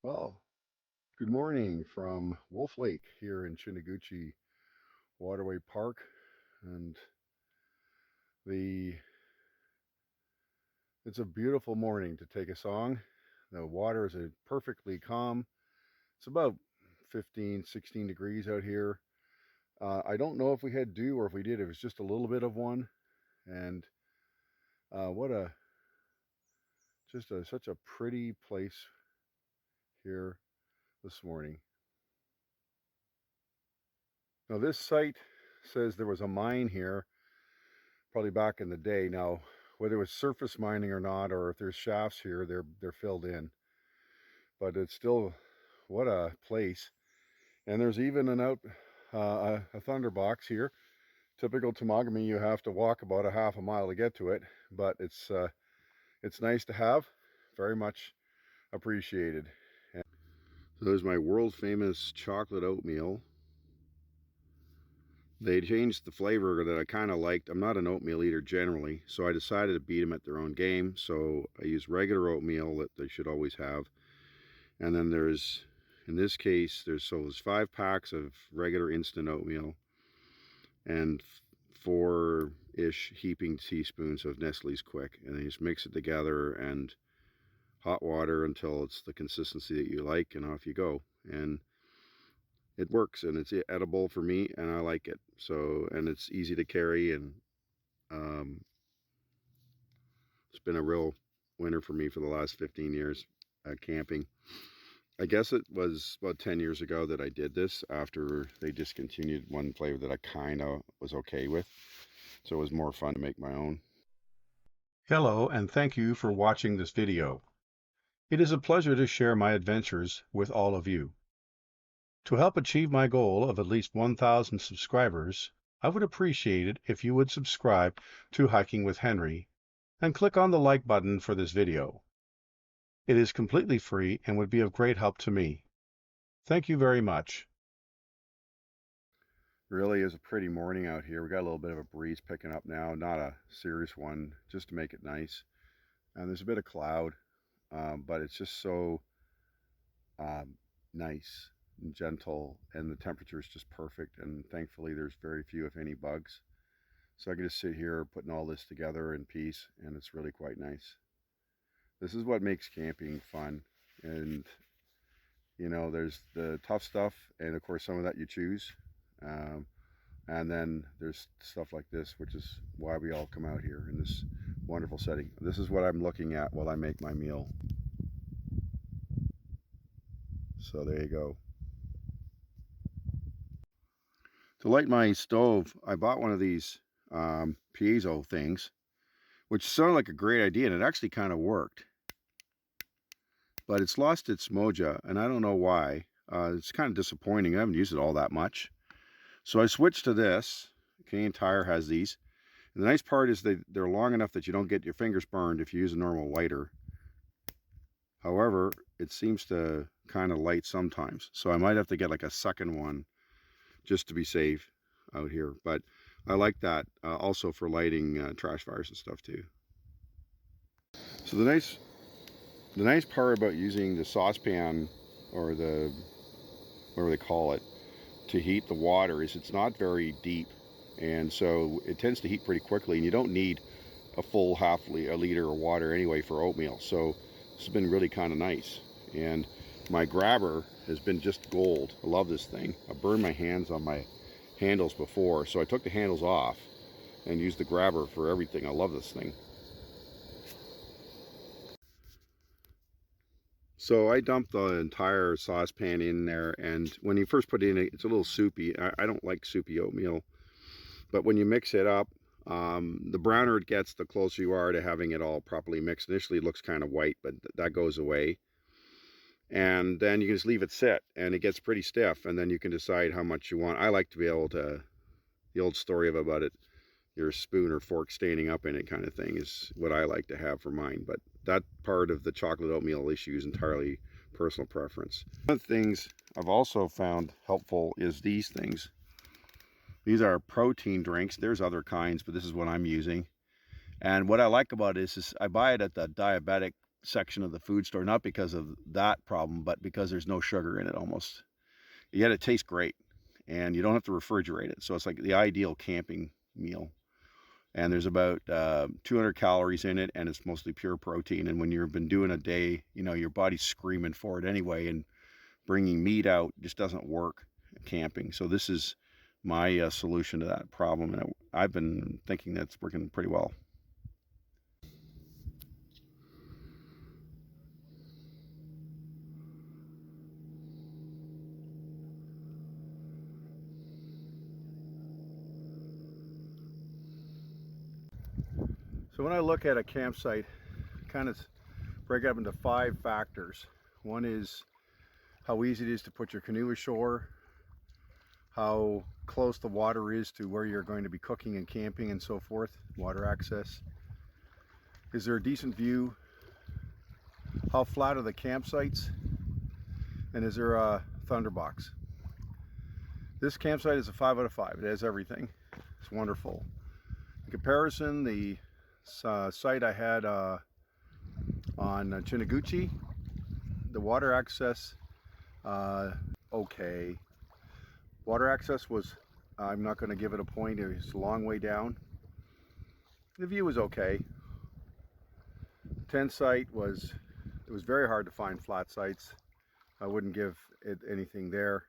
Well, good morning from Wolf Lake here in Chiniguchi Waterway Park, and it's a beautiful morning to take a song. The water is perfectly calm. It's about 15, 16 degrees out here. I don't know if we had dew or if we did. It was just a little bit of one, and such a pretty place here this morning. Now this site says there was a mine here probably back in the day. Now whether it was surface mining or not, or if there's shafts here, they're filled in, but it's still, what a place. And there's even a thunderbox here. Typical Temagami, you have to walk about a half a mile to get to it, but it's nice to have, very much appreciated. And so there's my world famous chocolate oatmeal. They changed the flavor that I kind of liked. I'm not an oatmeal eater generally, so I decided to beat them at their own game. So I use regular oatmeal that they should always have. And then there's, in this case, there's 5 packs of regular instant oatmeal and 4-ish heaping teaspoons of Nestle's Quick. And then you just mix it together and hot water until it's the consistency that you like, and off you go. And it works, and it's edible for me, and I like it. So, and it's easy to carry, and it's been a real winner for me for the last 15 years camping. I guess it was about 10 years ago that I did this after they discontinued one flavor that I kind of was okay with. So it was more fun to make my own. Hello, and thank you for watching this video. It is a pleasure to share my adventures with all of you. To help achieve my goal of at least 1,000 subscribers, I would appreciate it if you would subscribe to Hiking with Henri and click on the like button for this video. It is completely free and would be of great help to me. Thank you very much. Really is a pretty morning out here. We got a little bit of a breeze picking up now, not a serious one, just to make it nice. And there's a bit of cloud, but it's just so nice and gentle, and the temperature is just perfect, and thankfully there's very few, if any, bugs. So I can just sit here putting all this together in peace, and it's really quite nice. This is what makes camping fun. And you know, there's the tough stuff, and of course some of that you choose. And then there's stuff like this, which is why we all come out here in this wonderful setting. This is what I'm looking at while I make my meal. So there you go. To light my stove, I bought one of these piezo things, which sounded like a great idea, and it actually kind of worked. But it's lost its mojo, and I don't know why. It's kind of disappointing. I haven't used it all that much. So I switched to this. Canadian Tire has these. And the nice part is they're long enough that you don't get your fingers burned if you use a normal lighter. However, it seems to kind of light sometimes. So I might have to get like a second one just to be safe out here. But I like that also for lighting trash fires and stuff too. So the nice part about using the saucepan, or the, whatever they call it, to heat the water is it's not very deep, and so it tends to heat pretty quickly, and you don't need a full a liter of water anyway for oatmeal. So this has been really kind of nice. And my grabber has been just gold. I love this thing. I burned my hands on my handles before, so I took the handles off and used the grabber for everything. I love this thing. So I dumped the entire saucepan in there, and when you first put it in, it's a little soupy. I don't like soupy oatmeal, but when you mix it up, the browner it gets, the closer you are to having it all properly mixed. Initially it looks kind of white, but that goes away. And then you can just leave it sit, and it gets pretty stiff, and then you can decide how much you want. I like to be able to, the old story about it, your spoon or fork standing up in it kind of thing is what I like to have for mine. But that part of the chocolate oatmeal issue is entirely personal preference. One of the things I've also found helpful is these things. These are protein drinks. There's other kinds, but this is what I'm using. And what I like about it is I buy it at the diabetic section of the food store, not because of that problem, but because there's no sugar in it almost. Yet it tastes great, and you don't have to refrigerate it. So it's like the ideal camping meal. And there's about 200 calories in it, and it's mostly pure protein. And when you've been doing a day, you know, your body's screaming for it anyway, and bringing meat out just doesn't work camping. So this is my solution to that problem, and I've been thinking that's working pretty well. So when I look at a campsite, kind of break it up into 5 factors. One is how easy it is to put your canoe ashore, how close the water is to where you're going to be cooking and camping and so forth, water access. Is there a decent view? How flat are the campsites? And is there a thunderbox? This campsite is a 5 out of 5. It has everything. It's wonderful. In comparison, the site I had on Chiniguchi, the water access, okay. Water access was, I'm not going to give it a point, it was a long way down. The view was okay. Tent site was, it was very hard to find flat sites. I wouldn't give it anything there,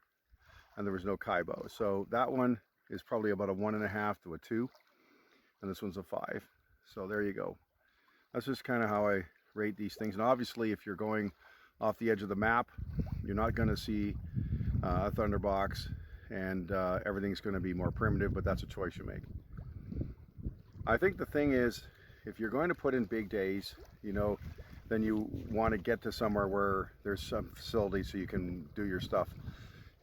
and there was no kaibo. So that one is probably about a 1.5 to a 2, and this one's a 5. So there you go. That's just kind of how I rate these things. And obviously, if you're going off the edge of the map, you're not going to see a thunderbox, and everything's going to be more primitive, but that's a choice you make. I think the thing is, if you're going to put in big days, you know, then you want to get to somewhere where there's some facility so you can do your stuff.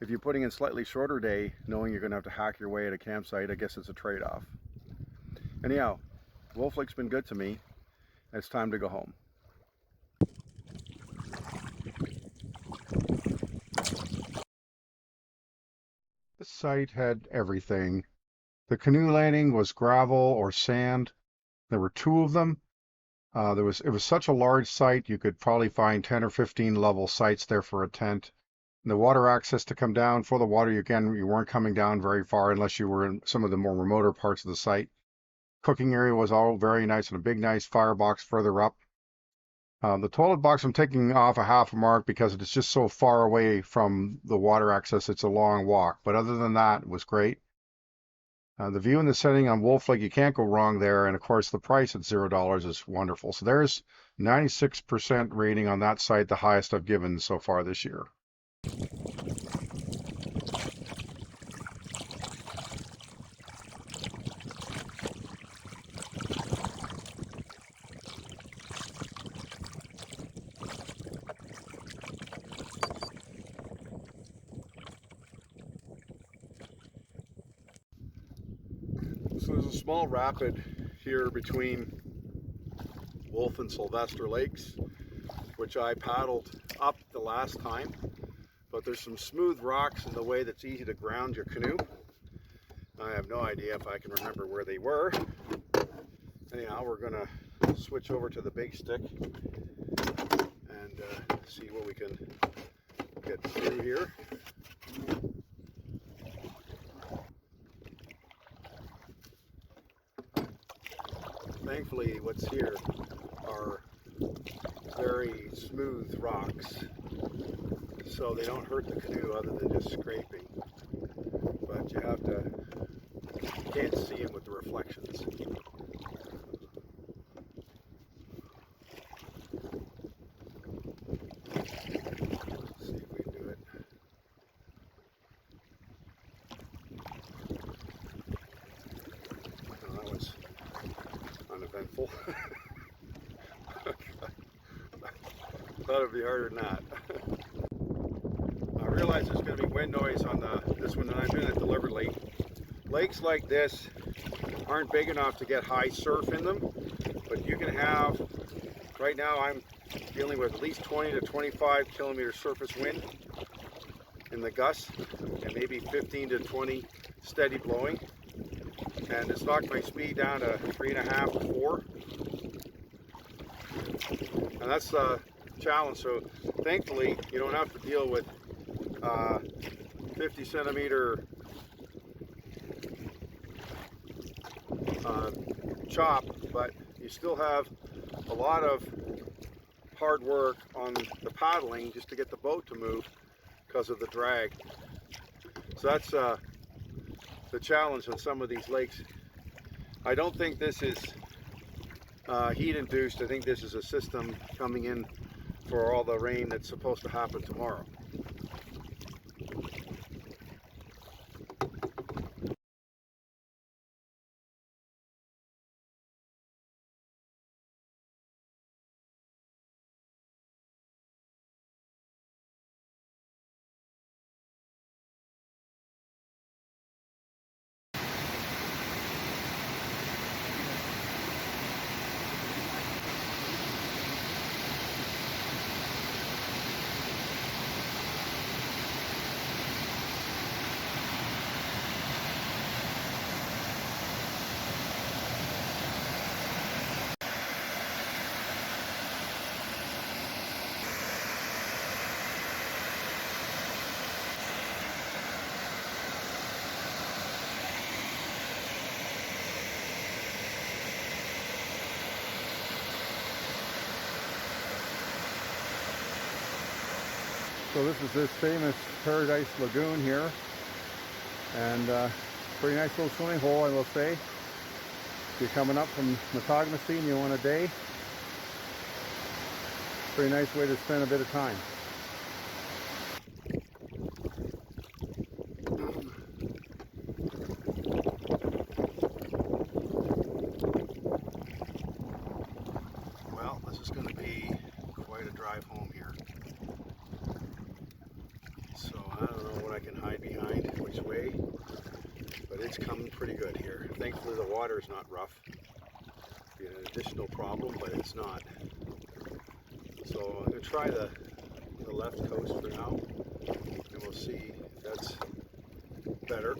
If you're putting in slightly shorter day, knowing you're going to have to hack your way at a campsite, I guess it's a trade-off. Anyhow, Wolf Lake's been good to me. It's time to go home. This site had everything. The canoe landing was gravel or sand. There were 2 of them. It was such a large site, you could probably find 10 or 15 level sites there for a tent. And the water access to come down for the water, again, you weren't coming down very far unless you were in some of the more remoter parts of the site. Cooking area was all very nice, and a big nice firebox further up. The toilet box I'm taking off a half a mark because it's just so far away from the water access. It's a long walk, but other than that, it was great. The view and the setting on Wolf Lake, you can't go wrong there. And of course, the price at $0 is wonderful. So there's 96% rating on that site, the highest I've given so far this year. So there's a small rapid here between Wolf and Sylvester Lakes, which I paddled up the last time, but there's some smooth rocks in the way that's easy to ground your canoe. I have no idea if I can remember where they were. Anyhow, we're gonna switch over to the big stick and see what we can get through here. Thankfully, what's here are very smooth rocks, so they don't hurt the canoe other than just scraping. But you have to, you can't see them with the reflections. Let's see if we can do it. Oh, that was uneventful. Thought it'd be harder than that. I realize there's going to be wind noise on this one, and I've been at deliberately. Lakes like this aren't big enough to get high surf in them, but you can have, right now I'm dealing with at least 20 to 25 kilometer surface wind in the gusts, and maybe 15 to 20 steady blowing. And it's knocked my speed down to 3.5 to 4. And that's the challenge. So thankfully, you don't have to deal with 50 centimeter chop, but you still have a lot of hard work on the paddling just to get the boat to move because of the drag. So that's the challenge on some of these lakes. I don't think this is heat induced. I think this is a system coming in for all the rain that's supposed to happen tomorrow. So this is this famous Paradise Lagoon here, and pretty nice little swimming hole, I will say. If you're coming up from Metagamacy and you want a day, pretty nice way to spend a bit of time. Well, this is going to be quite a drive home here. So I don't know what I can hide behind, which way, but it's coming pretty good here. Thankfully the water is not rough. Be an additional problem, but it's not. So I'm going to try the left coast for now, and we'll see if that's better.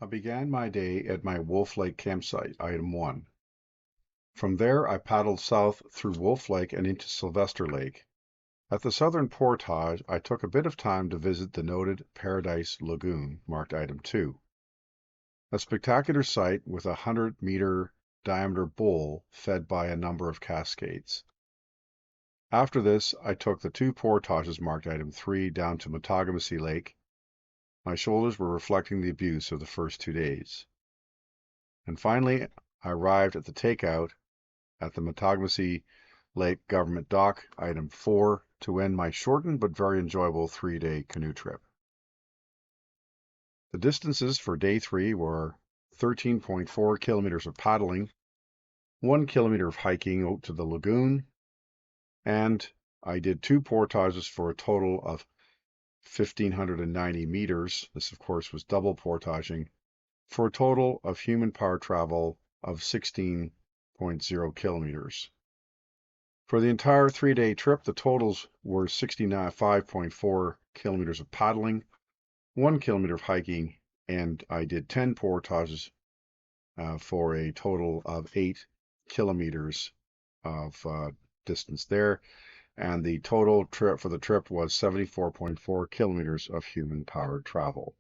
I began my day at my Wolf Lake campsite, item 1. From there, I paddled south through Wolf Lake and into Sylvester Lake. At the southern portage, I took a bit of time to visit the noted Paradise Lagoon, marked item 2. A spectacular sight with a 100-meter diameter bowl fed by a number of cascades. After this, I took the 2 portages marked item 3 down to Matagamacy Lake. My shoulders were reflecting the abuse of the first 2 days. And finally, I arrived at the takeout at the Matagamacy Lake Government Dock, item 4, to end my shortened but very enjoyable 3-day canoe trip. The distances for day 3 were 13.4 kilometers of paddling, 1 kilometer of hiking out to the lagoon, and I did 2 portages for a total of 1,590 meters. This, of course, was double portaging, for a total of human power travel of 16.0 kilometers. For the entire 3-day trip, the totals were 65.4 kilometers of paddling, 1 kilometer of hiking, and I did 10 portages for a total of 8 kilometers of distance there. And the total trip for the trip was 74.4 kilometers of human-powered travel.